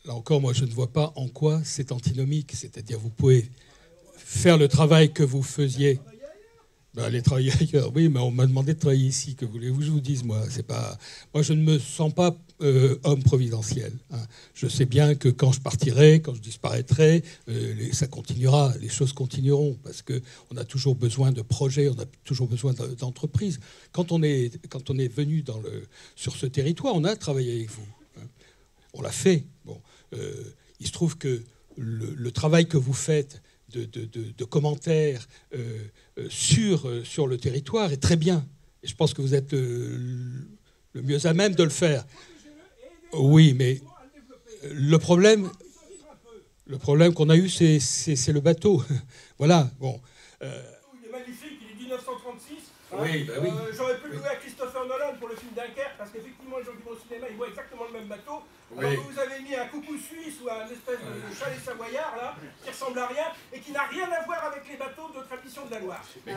Là encore, moi, je ne vois pas en quoi c'est antinomique, c'est-à-dire vous pouvez faire le travail que vous faisiez... aller travailler ailleurs, oui, mais on m'a demandé de travailler ici. Que voulez-vous que je vous dise, moi, je ne me sens pas homme providentiel. Hein. Je sais bien que quand je partirai, quand je disparaîtrai, ça continuera, les choses continueront, parce qu'on a toujours besoin de projets, on a toujours besoin d'entreprises. Quand on est venu sur ce territoire, on a travaillé avec vous. Hein. On l'a fait. Bon, il se trouve que le travail que vous faites de commentaires sur le territoire est très bien. Et je pense que vous êtes le mieux à même de le faire. Oui, mais le problème qu'on a eu, c'est le bateau. Voilà, bon. Il est magnifique, il est 1936. Oui, bah oui. J'aurais pu le louer à Christopher Nolan pour le film Dunkerque, parce qu'effectivement, les gens qui vont au cinéma, ils voient exactement le même bateau. Oui. Alors que vous avez mis un coucou suisse ou un espèce de chalet savoyard, là, qui ressemble à rien, et qui n'a rien à voir avec les bateaux de tradition de la Loire. Mais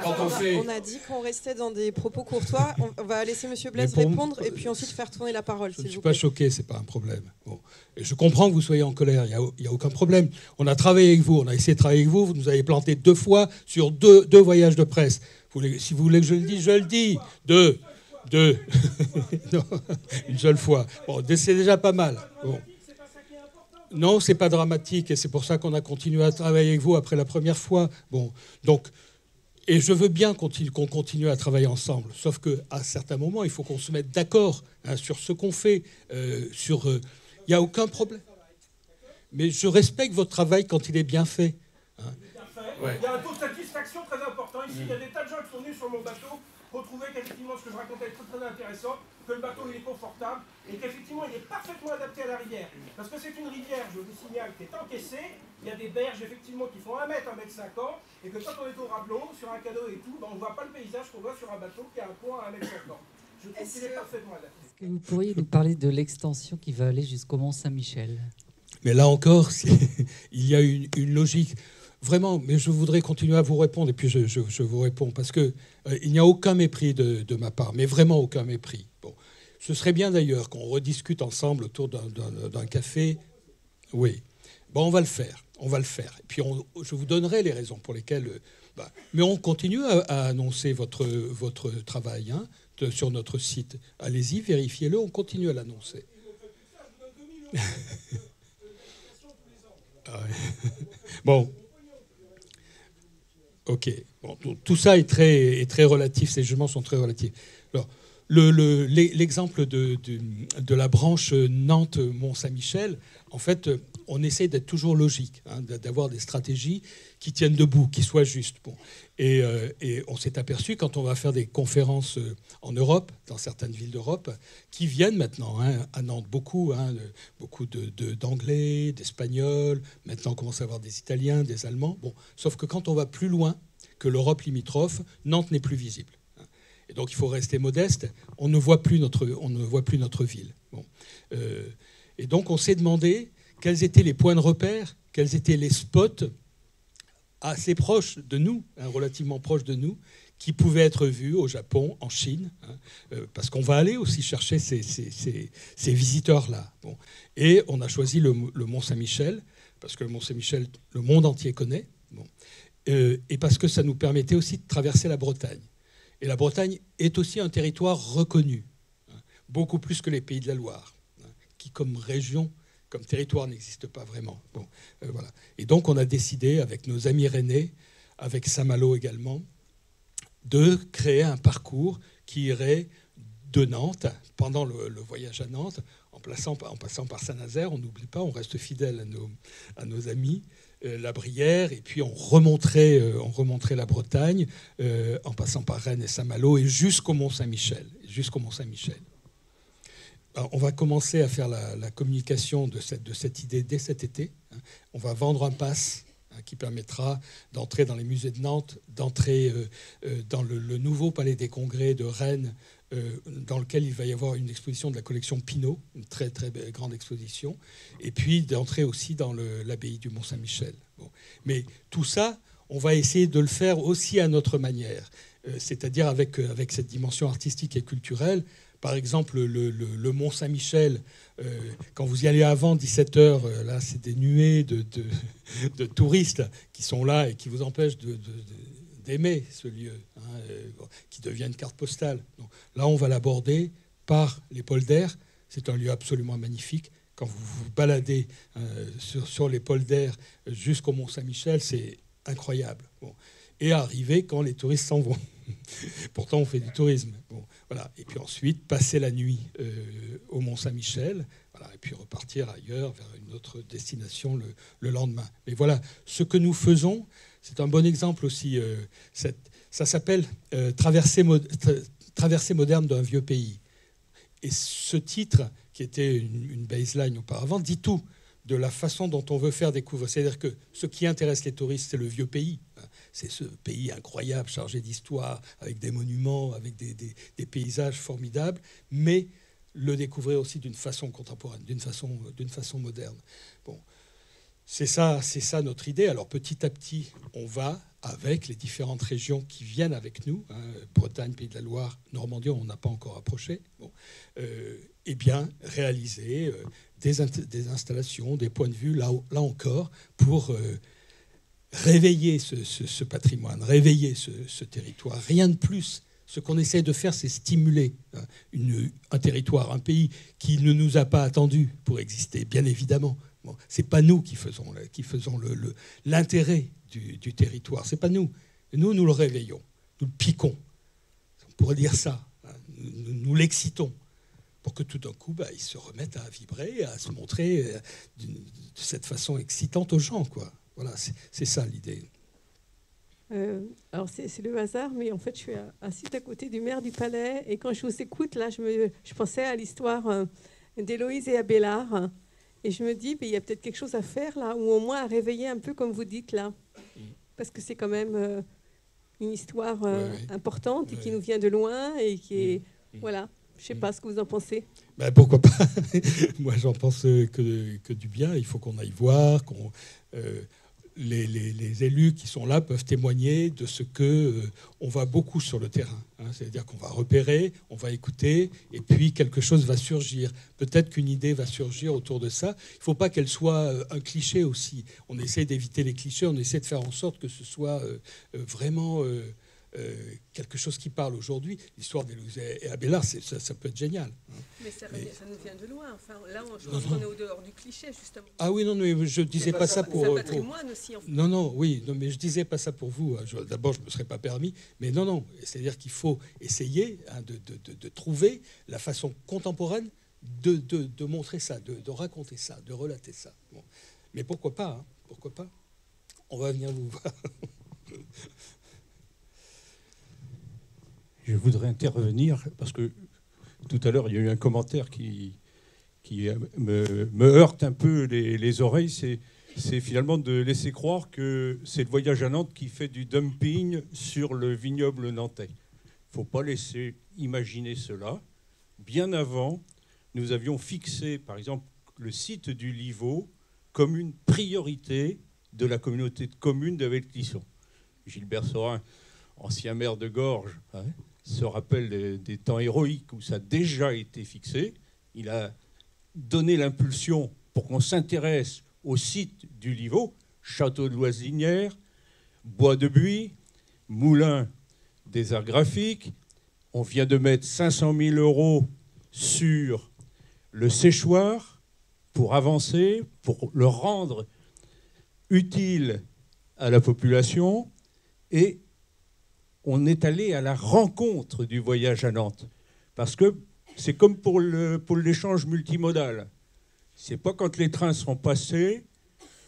on a dit qu'on restait dans des propos courtois. On va laisser M. Blaise répondre et puis ensuite faire tourner la parole. Je ne suis pas choqué, ce n'est pas un problème. Bon. Et je comprends que vous soyez en colère, il n'y a aucun problème. On a travaillé avec vous, on a essayé de travailler avec vous, vous nous avez planté 2 fois sur deux voyages de presse. Si vous voulez que je le dise, je le dis. 2. Non, une seule fois. Bon, c'est déjà pas mal. Bon. Non, c'est pas dramatique et c'est pour ça qu'on a continué à travailler avec vous après la première fois. Bon, donc, et je veux bien qu'on continue à travailler ensemble. Sauf qu'à certains moments, il faut qu'on se mette d'accord sur ce qu'on fait. Il n'y a aucun problème. mais je respecte votre travail quand il est bien fait. Hein. Ouais. Il y a un taux de satisfaction très important ici. Il y a des tas de gens qui sont venus sur mon bateau pour trouver qu'effectivement ce que je racontais est très très intéressant, que le bateau il est confortable et qu'effectivement il est parfaitement adapté à la rivière. Parce que c'est une rivière, je vous signale, qui est encaissée. Il y a des berges effectivement qui font 1 mètre, 1 mètre 50. Et que quand on est au rablot, sur un canot et tout, on ne voit pas le paysage qu'on voit sur un bateau qui a un point à 1 mètre 50. Je trouve qu'il est parfaitement adapté. Est-ce que vous pourriez nous parler de l'extension qui va aller jusqu'au Mont-Saint-Michel? Mais là encore, il y a une logique. Vraiment, mais je voudrais continuer à vous répondre, et puis je vous réponds, parce qu'il n'y a aucun mépris de ma part, mais vraiment aucun mépris. Bon. Ce serait bien d'ailleurs qu'on rediscute ensemble autour d'un café. Oui. Bon, on va le faire. Et puis je vous donnerai les raisons pour lesquelles... mais on continue à annoncer votre travail hein, sur notre site. Allez-y, vérifiez-le, on continue à l'annoncer. Ah ouais. Bon. Ok. Bon, tout ça est très relatif. Ces jugements sont très relatifs. Alors, l'exemple de la branche Nantes-Mont-Saint-Michel, en fait, on essaie d'être toujours logique, hein, d'avoir des stratégies qui tiennent debout, qui soient justes. Bon. Et on s'est aperçu, quand on va faire des conférences en Europe, dans certaines villes d'Europe, qui viennent maintenant hein, à Nantes, beaucoup d'Anglais, d'Espagnols, maintenant on commence à avoir des Italiens, des Allemands. Bon, sauf que quand on va plus loin que l'Europe limitrophe, Nantes n'est plus visible. Et donc il faut rester modeste, on ne voit plus notre ville. Bon. Et donc on s'est demandé quels étaient les points de repère, quels étaient les spots assez proches de nous, hein, relativement proches de nous, qui pouvaient être vus au Japon, en Chine, hein, parce qu'on va aller aussi chercher ces visiteurs-là. Bon. Et on a choisi le Mont-Saint-Michel, parce que le Mont-Saint-Michel, le monde entier connaît, bon. Et parce que ça nous permettait aussi de traverser la Bretagne. Et la Bretagne est aussi un territoire reconnu, hein, beaucoup plus que les Pays de la Loire, hein, qui comme région, comme territoire n'existe pas vraiment. Bon, voilà. Et donc on a décidé, avec nos amis rennais, avec Saint-Malo également, de créer un parcours qui irait de Nantes, pendant le voyage à Nantes, en passant par Saint-Nazaire, on n'oublie pas, on reste fidèle à nos amis, la Brière, et puis on remonterait la Bretagne en passant par Rennes et Saint-Malo et jusqu'au Mont-Saint-Michel. Alors, on va commencer à faire la communication de cette idée dès cet été. On va vendre un pass qui permettra d'entrer dans les musées de Nantes, d'entrer dans le nouveau palais des congrès de Rennes, dans lequel il va y avoir une exposition de la collection Pinault, une très très grande exposition, et puis d'entrer aussi dans l'abbaye du Mont-Saint-Michel. Bon. Mais tout ça, on va essayer de le faire aussi à notre manière, c'est-à-dire avec cette dimension artistique et culturelle. Par exemple, le Mont-Saint-Michel, quand vous y allez avant 17h, là, c'est des nuées de touristes qui sont là et qui vous empêchent d'aimer ce lieu, hein, qui devient une carte postale. Donc, là, on va l'aborder par les polders. C'est un lieu absolument magnifique. Quand vous vous baladez sur les polders jusqu'au Mont-Saint-Michel, c'est incroyable. Bon. Et arriver quand les touristes s'en vont. Pourtant, on fait du tourisme. Bon, voilà. Et puis ensuite, passer la nuit au Mont-Saint-Michel, voilà, et puis repartir ailleurs vers une autre destination le lendemain. Mais voilà, ce que nous faisons, c'est un bon exemple aussi. Ça s'appelle Traversée moderne d'un vieux pays. Et ce titre, qui était une baseline auparavant, dit tout de la façon dont on veut faire découvrir. C'est-à-dire que ce qui intéresse les touristes, c'est le vieux pays. C'est ce pays incroyable, chargé d'histoire, avec des monuments, avec des paysages formidables, mais le découvrir aussi d'une façon contemporaine, d'une façon moderne. Bon, c'est ça notre idée. Alors petit à petit, on va, avec les différentes régions qui viennent avec nous, hein, Bretagne, Pays de la Loire, Normandie, on n'a pas encore approché, bon, eh bien, réaliser des installations, des points de vue, là encore, pour réveiller ce patrimoine, réveiller ce territoire. Rien de plus. Ce qu'on essaie de faire, c'est stimuler un territoire, un pays qui ne nous a pas attendus pour exister, bien évidemment. Bon, ce n'est pas nous qui faisons l'intérêt du territoire. Ce n'est pas nous. Nous le réveillons. Nous le piquons. On pourrait dire ça. Nous l'excitons. pour que tout d'un coup, ils se remettent à vibrer, à se montrer de cette façon excitante aux gens, quoi. Voilà, c'est ça l'idée. Alors c'est le hasard, mais en fait je suis assise à côté du maire du Palais, et quand je vous écoute là, je pensais à l'histoire d'Héloïse et Abélard, et je me dis, il y a peut-être quelque chose à faire là, ou au moins à réveiller un peu comme vous dites là, parce que c'est quand même une histoire importante et qui nous vient de loin et qui est voilà. Je sais pas ce que vous en pensez. Pourquoi pas. Moi j'en pense que du bien. Il faut qu'on aille voir, les élus qui sont là peuvent témoigner de ce on va beaucoup sur le terrain. C'est-à-dire qu'on va repérer, on va écouter, et puis quelque chose va surgir. Peut-être qu'une idée va surgir autour de ça. Il ne faut pas qu'elle soit un cliché aussi. On essaie d'éviter les clichés, on essaie de faire en sorte que ce soit vraiment quelque chose qui parle aujourd'hui. L'histoire d'Héloïse et Abélard, ça peut être génial. Mais ça nous vient de loin. Enfin, là, je pense qu'on est au dehors du cliché, justement. Ah oui, non, mais je ne disais pas ça pour... C'est un patrimoine aussi, en fait. Non, mais je ne disais pas ça pour vous. D'abord, je ne me serais pas permis. Mais non. C'est-à-dire qu'il faut essayer de trouver la façon contemporaine de montrer ça, de raconter ça, de relater ça. Bon. Mais pourquoi pas, pourquoi pas. On va venir vous voir. Je voudrais intervenir parce que tout à l'heure, il y a eu un commentaire qui me heurte un peu les oreilles. C'est finalement de laisser croire que c'est le voyage à Nantes qui fait du dumping sur le vignoble nantais. Il ne faut pas laisser imaginer cela. Bien avant, nous avions fixé, par exemple, le site du Livau comme une priorité de la communauté de communes d'Avet-Clisson. Gilbert Sorin, ancien maire de Gorges, se rappelle des temps héroïques où ça a déjà été fixé. Il a donné l'impulsion pour qu'on s'intéresse au site du Livau, château de Loisinière, bois de Buis, moulin des arts graphiques. On vient de mettre 500 000 € sur le séchoir pour avancer, pour le rendre utile à la population, et on est allé à la rencontre du voyage à Nantes. Parce que c'est comme pour l'échange multimodal. C'est pas quand les trains seront passés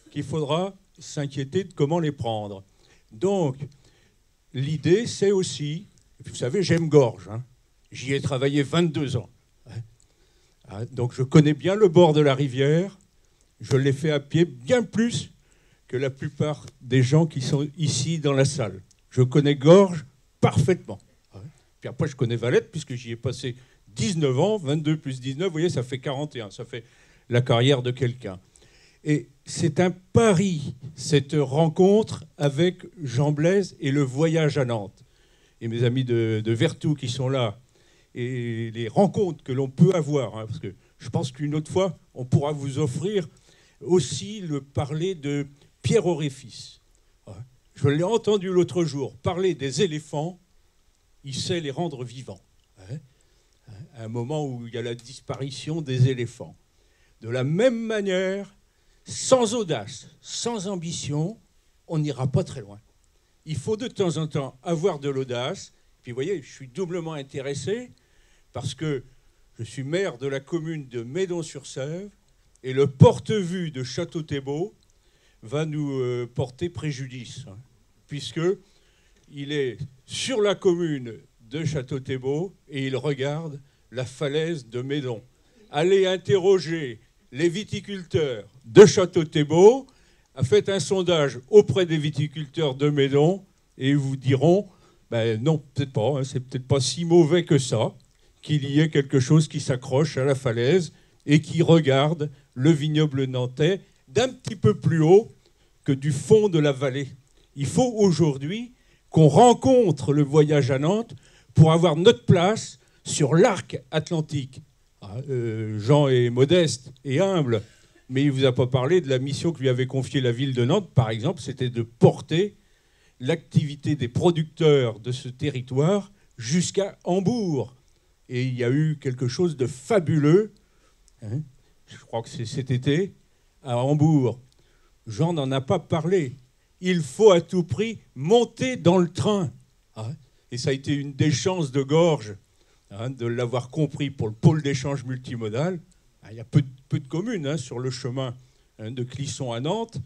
qu'il faudra s'inquiéter de comment les prendre. Donc, l'idée, c'est aussi... Vous savez, j'aime Gorges. J'y ai travaillé 22 ans. Donc, je connais bien le bord de la rivière. Je l'ai fait à pied bien plus que la plupart des gens qui sont ici dans la salle. Je connais Gorges parfaitement. Puis après, je connais Valette, puisque j'y ai passé 19 ans, 22 plus 19, vous voyez, ça fait 41, ça fait la carrière de quelqu'un. Et c'est un pari, cette rencontre avec Jean Blaise et le voyage à Nantes. Et mes amis de Vertou qui sont là, et les rencontres que l'on peut avoir, parce que je pense qu'une autre fois, on pourra vous offrir aussi le parler de Pierre Auréfis. Je l'ai entendu l'autre jour parler des éléphants, il sait les rendre vivants. À un moment où il y a la disparition des éléphants. De la même manière, sans audace, sans ambition, on n'ira pas très loin. Il faut de temps en temps avoir de l'audace. Puis vous voyez, je suis doublement intéressé parce que je suis maire de la commune de Médon-sur-Sèvre et le porte-vue de Château-Thébault va nous porter préjudice, puisqu'il est sur la commune de Château-Thébault et il regarde la falaise de Médon. Allez interroger les viticulteurs de Château-Thébault, faites un sondage auprès des viticulteurs de Médon et ils vous diront non, peut-être pas, c'est peut-être pas si mauvais que ça, qu'il y ait quelque chose qui s'accroche à la falaise et qui regarde le vignoble nantais d'un petit peu plus haut que du fond de la vallée. Il faut aujourd'hui qu'on rencontre le voyage à Nantes pour avoir notre place sur l'arc atlantique. Jean est modeste et humble, mais il ne vous a pas parlé de la mission que lui avait confiée la ville de Nantes, par exemple, c'était de porter l'activité des producteurs de ce territoire jusqu'à Hambourg. Et il y a eu quelque chose de fabuleux, je crois que c'est cet été, à Hambourg. Jean n'en a pas parlé. Il faut à tout prix monter dans le train. Et ça a été une des chances de Gorges de l'avoir compris pour le pôle d'échange multimodal. Il y a peu de communes sur le chemin de Clisson à Nantes.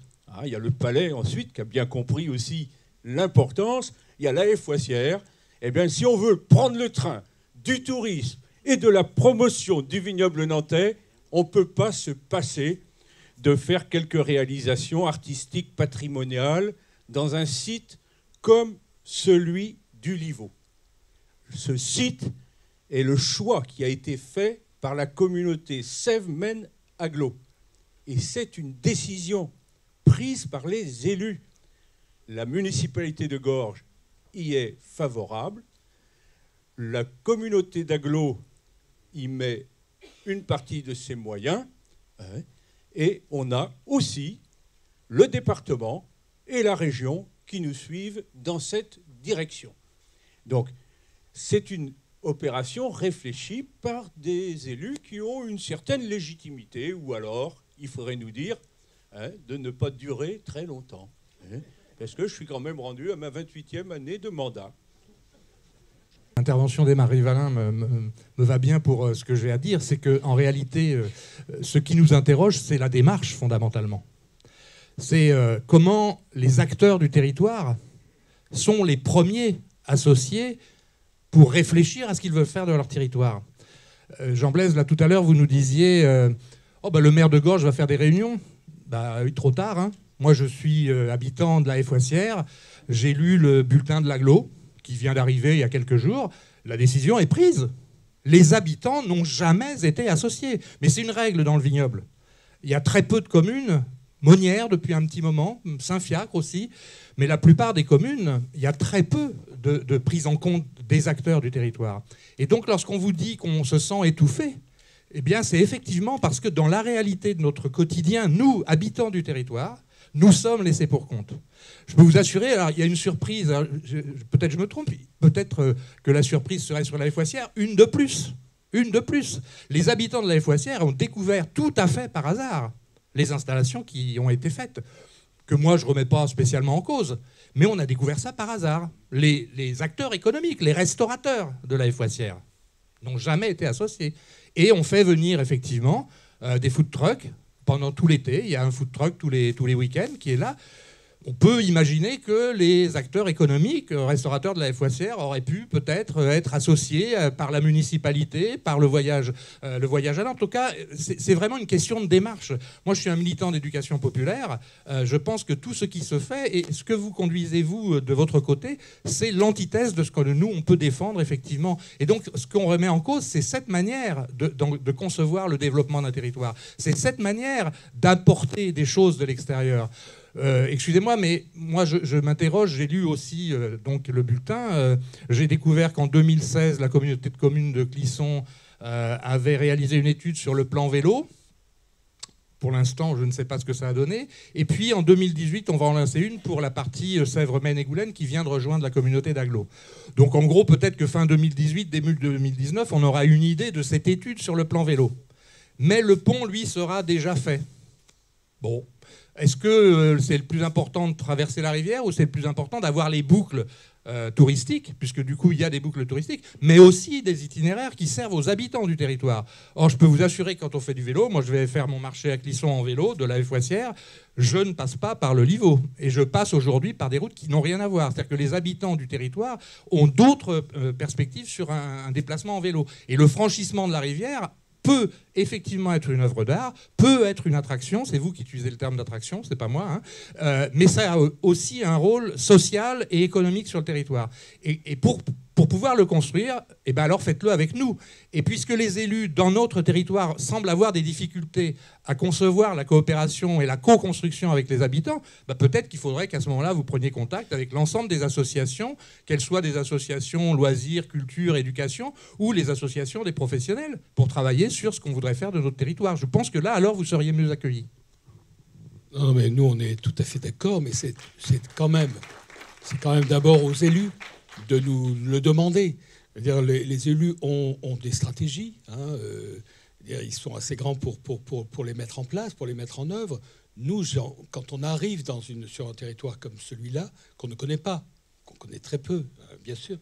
Il y a le Palais ensuite qui a bien compris aussi l'importance. Il y a la Foissière. Eh bien, si on veut prendre le train du tourisme et de la promotion du vignoble nantais, on ne peut pas se passer de faire quelques réalisations artistiques, patrimoniales, dans un site comme celui du Livau. Ce site est le choix qui a été fait par la communauté Sèvres-Maine-Aglo. Et c'est une décision prise par les élus. La municipalité de Gorges y est favorable. La communauté d'Aglo y met une partie de ses moyens. Et on a aussi le département et la région qui nous suivent dans cette direction. Donc, c'est une opération réfléchie par des élus qui ont une certaine légitimité, ou alors, il faudrait nous dire, de ne pas durer très longtemps. Parce que je suis quand même rendu à ma 28e année de mandat. L'intervention d'Emma Rivalin me va bien pour ce que j'ai à dire. C'est qu'en réalité, ce qui nous interroge, c'est la démarche, fondamentalement. C'est comment les acteurs du territoire sont les premiers associés pour réfléchir à ce qu'ils veulent faire de leur territoire. Jean Blaise, là, tout à l'heure, vous nous disiez le maire de Gorges va faire des réunions. Oui, trop tard. Hein. Moi, je suis habitant de la Foissière. J'ai lu le bulletin de l'Aglo, qui vient d'arriver il y a quelques jours. La décision est prise. Les habitants n'ont jamais été associés. Mais c'est une règle dans le vignoble. Il y a très peu de communes, Monnières depuis un petit moment, Saint-Fiacre aussi, mais la plupart des communes, il y a très peu de prise en compte des acteurs du territoire. Et donc, lorsqu'on vous dit qu'on se sent étouffé, eh bien, c'est effectivement parce que dans la réalité de notre quotidien, nous, habitants du territoire, nous sommes laissés pour compte. Je peux vous assurer, alors il y a une surprise, peut-être je me trompe, peut-être que la surprise serait sur la Foissière, une de plus. Une de plus. Les habitants de la Foissière ont découvert tout à fait par hasard les installations qui ont été faites, que moi je ne remets pas spécialement en cause, mais on a découvert ça par hasard. Les acteurs économiques, les restaurateurs de la Foissière n'ont jamais été associés. Et on fait venir effectivement des food trucks pendant tout l'été. Il y a un food truck tous les week-ends qui est là. On peut imaginer que les acteurs économiques, restaurateurs de la Foissière, auraient pu peut-être être associés par la municipalité, par le voyage à Nantes. En tout cas, c'est vraiment une question de démarche. Moi, je suis un militant d'éducation populaire. Je pense que tout ce qui se fait, et ce que vous conduisez, vous, de votre côté, c'est l'antithèse de ce que nous, on peut défendre, effectivement. Et donc, ce qu'on remet en cause, c'est cette manière de concevoir le développement d'un territoire. C'est cette manière d'apporter des choses de l'extérieur. Excusez-moi, mais moi je m'interroge, j'ai lu aussi donc le bulletin, j'ai découvert qu'en 2016, la communauté de communes de Clisson avait réalisé une étude sur le plan vélo. Pour l'instant, je ne sais pas ce que ça a donné. Et puis en 2018, on va en lancer une pour la partie Sèvres-Maine et Goulaine qui vient de rejoindre la communauté d'Aglo. Donc en gros, peut-être que fin 2018, début 2019, on aura une idée de cette étude sur le plan vélo. Mais le pont, lui, sera déjà fait. Bon. Est-ce que c'est le plus important de traverser la rivière ou c'est le plus important d'avoir les boucles touristiques, puisque du coup il y a des boucles touristiques, mais aussi des itinéraires qui servent aux habitants du territoire. Or, je peux vous assurer que quand on fait du vélo, moi je vais faire mon marché à Clisson en vélo, de la Foissière, je ne passe pas par le Livau. Et je passe aujourd'hui par des routes qui n'ont rien à voir. C'est-à-dire que les habitants du territoire ont d'autres perspectives sur un déplacement en vélo. Et le franchissement de la rivière peut effectivement être une œuvre d'art, peut être une attraction, c'est vous qui utilisez le terme d'attraction, c'est pas moi, hein, mais ça a aussi un rôle social et économique sur le territoire. Et pour pouvoir le construire, eh ben alors faites-le avec nous. Et puisque les élus dans notre territoire semblent avoir des difficultés à concevoir la coopération et la co-construction avec les habitants, bah peut-être qu'il faudrait qu'à ce moment-là, vous preniez contact avec l'ensemble des associations, qu'elles soient des associations loisirs, culture, éducation, ou les associations des professionnels, pour travailler sur ce qu'on voudrait faire de notre territoire. Je pense que là, alors, vous seriez mieux accueillis. Non, mais nous, on est tout à fait d'accord, mais c'est quand même d'abord aux élus de nous le demander. C'est-à-dire, les élus ont des stratégies. Hein, ils sont assez grands pour les mettre en place, pour les mettre en œuvre. Nous, quand on arrive sur un territoire comme celui-là, qu'on ne connaît pas, qu'on connaît très peu, bien sûr,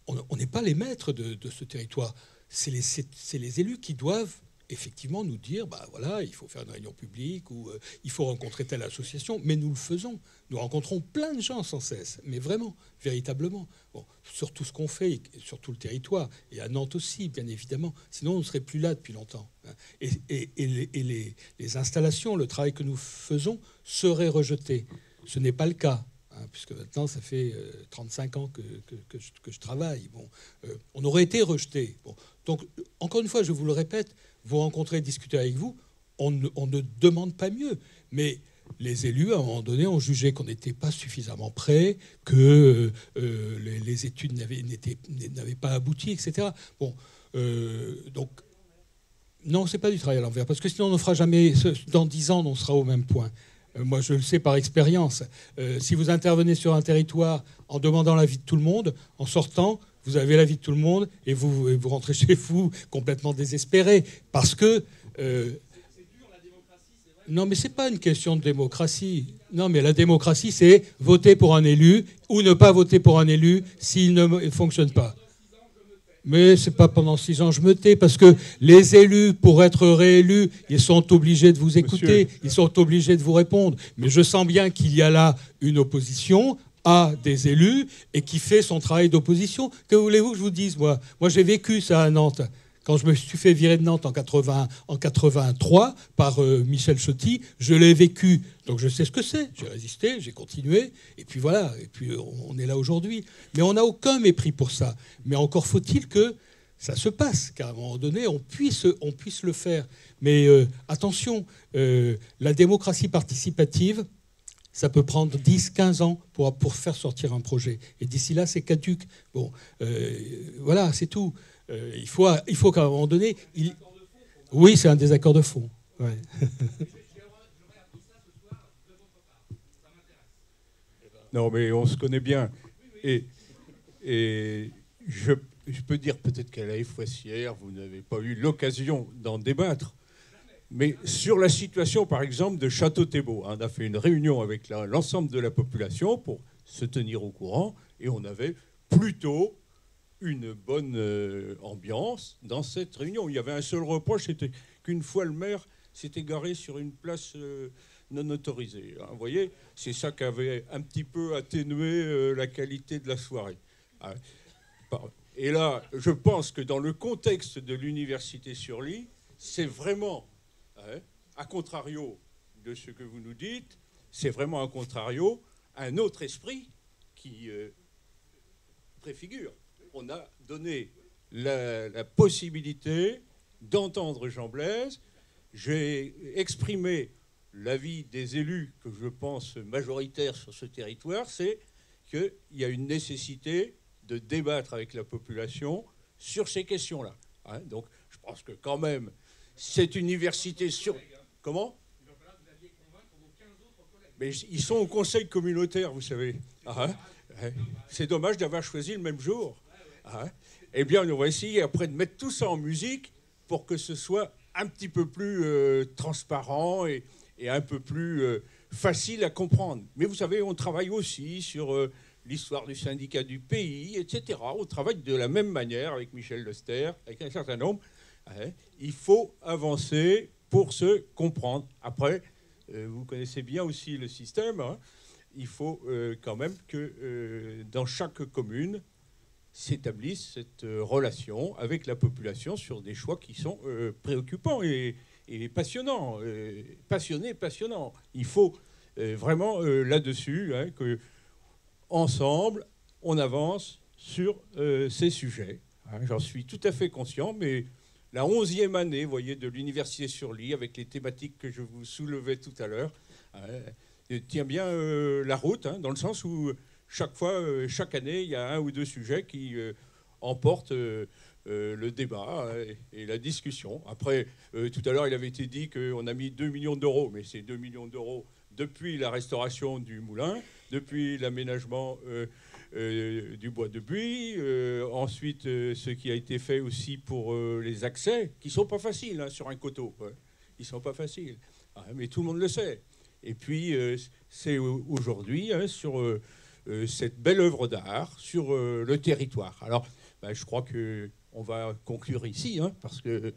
on n'est pas les maîtres de ce territoire. C'est les élus qui doivent effectivement nous dire, bah voilà, il faut faire une réunion publique ou il faut rencontrer telle association, mais nous le faisons. Nous rencontrons plein de gens sans cesse, mais vraiment, véritablement, bon, sur tout ce qu'on fait, sur tout le territoire, et à Nantes aussi, bien évidemment. Sinon, on ne serait plus là depuis longtemps. Et les installations, le travail que nous faisons seraient rejetés. Ce n'est pas le cas. Puisque maintenant, ça fait 35 ans que je travaille. Bon, on aurait été rejeté. Bon. Donc, encore une fois, je vous le répète, vous rencontrez, discuter avec vous, on ne demande pas mieux. Mais les élus, à un moment donné, ont jugé qu'on n'était pas suffisamment prêts, que les études n'avaient pas abouti, etc. Bon, donc, non, c'est pas du travail à l'envers, parce que sinon, on ne fera jamais... Dans 10 ans, on sera au même point. Moi, je le sais par expérience. Si vous intervenez sur un territoire en demandant l'avis de tout le monde, en sortant, vous avez l'avis de tout le monde et vous rentrez chez vous complètement désespéré. Parce que... c'est dur, la démocratie, c'est vrai. Non, mais ce n'est pas une question de démocratie. Non, mais la démocratie, c'est voter pour un élu ou ne pas voter pour un élu s'il ne fonctionne pas. Mais c'est pas pendant 6 ans je me tais, parce que les élus, pour être réélus, ils sont obligés de vous écouter, ils sont obligés de vous répondre. Mais je sens bien qu'il y a là une opposition à des élus et qui fait son travail d'opposition. Que voulez-vous que je vous dise, moi j'ai vécu ça à Nantes. Quand je me suis fait virer de Nantes en 83 par Michel Chauty, je l'ai vécu. Donc je sais ce que c'est. J'ai résisté, j'ai continué. Et puis voilà. Et puis on est là aujourd'hui. Mais on n'a aucun mépris pour ça. Mais encore faut-il que ça se passe, qu'à un moment donné, on puisse le faire. Mais attention, la démocratie participative, ça peut prendre 10-15 ans pour faire sortir un projet. Et d'ici là, c'est caduc. Bon, voilà, c'est tout. Il faut qu'à un moment donné... Oui, c'est un désaccord de fond. Ouais. Non, mais on se connaît bien. Et je peux dire peut-être qu'à la Fouassière, vous n'avez pas eu l'occasion d'en débattre. Mais sur la situation, par exemple, de Château-Thébault, on a fait une réunion avec l'ensemble de la population pour se tenir au courant, et on avait plutôt une bonne ambiance dans cette réunion. Il y avait un seul reproche, c'était qu'une fois le maire s'était garé sur une place non autorisée. Vous voyez, c'est ça qui avait un petit peu atténué la qualité de la soirée. Et là, je pense que dans le contexte de l'université sur Lys, c'est vraiment, à contrario de ce que vous nous dites, c'est vraiment à contrario un autre esprit qui préfigure. On a donné la possibilité d'entendre Jean Blaise. J'ai exprimé l'avis des élus que je pense majoritaires sur ce territoire, c'est qu'il y a une nécessité de débattre avec la population sur ces questions-là. Donc je pense que quand même, cette université sur... Comment ? Mais ils sont au conseil communautaire, vous savez. C'est dommage d'avoir choisi le même jour. Eh bien, on va essayer après de mettre tout ça en musique pour que ce soit un petit peu plus transparent et un peu plus facile à comprendre. Mais vous savez, on travaille aussi sur l'histoire du syndicat du pays, etc. On travaille de la même manière avec Michel Lester, avec un certain nombre. Il faut avancer pour se comprendre. Après, vous connaissez bien aussi le système. Il faut quand même que dans chaque commune s'établisse cette relation avec la population sur des choix qui sont préoccupants et passionnants. Passionnants. Il faut vraiment là-dessus que ensemble, on avance sur ces sujets. J'en suis tout à fait conscient, mais la 11e année, vous voyez, de l'université sur Lys, avec les thématiques que je vous soulevais tout à l'heure, tient bien la route, dans le sens où chaque année, il y a un ou deux sujets qui emportent le débat et la discussion. Après, tout à l'heure, il avait été dit qu'on a mis 2 millions d'euros, mais c'est 2 millions d'euros depuis la restauration du moulin, depuis l'aménagement du bois de buis, ensuite ce qui a été fait aussi pour les accès, qui ne sont pas faciles sur un coteau. Ils ne sont pas faciles, mais tout le monde le sait. Et puis, c'est aujourd'hui sur cette belle œuvre d'art sur le territoire. Alors, je crois qu'on va conclure ici, hein, parce que...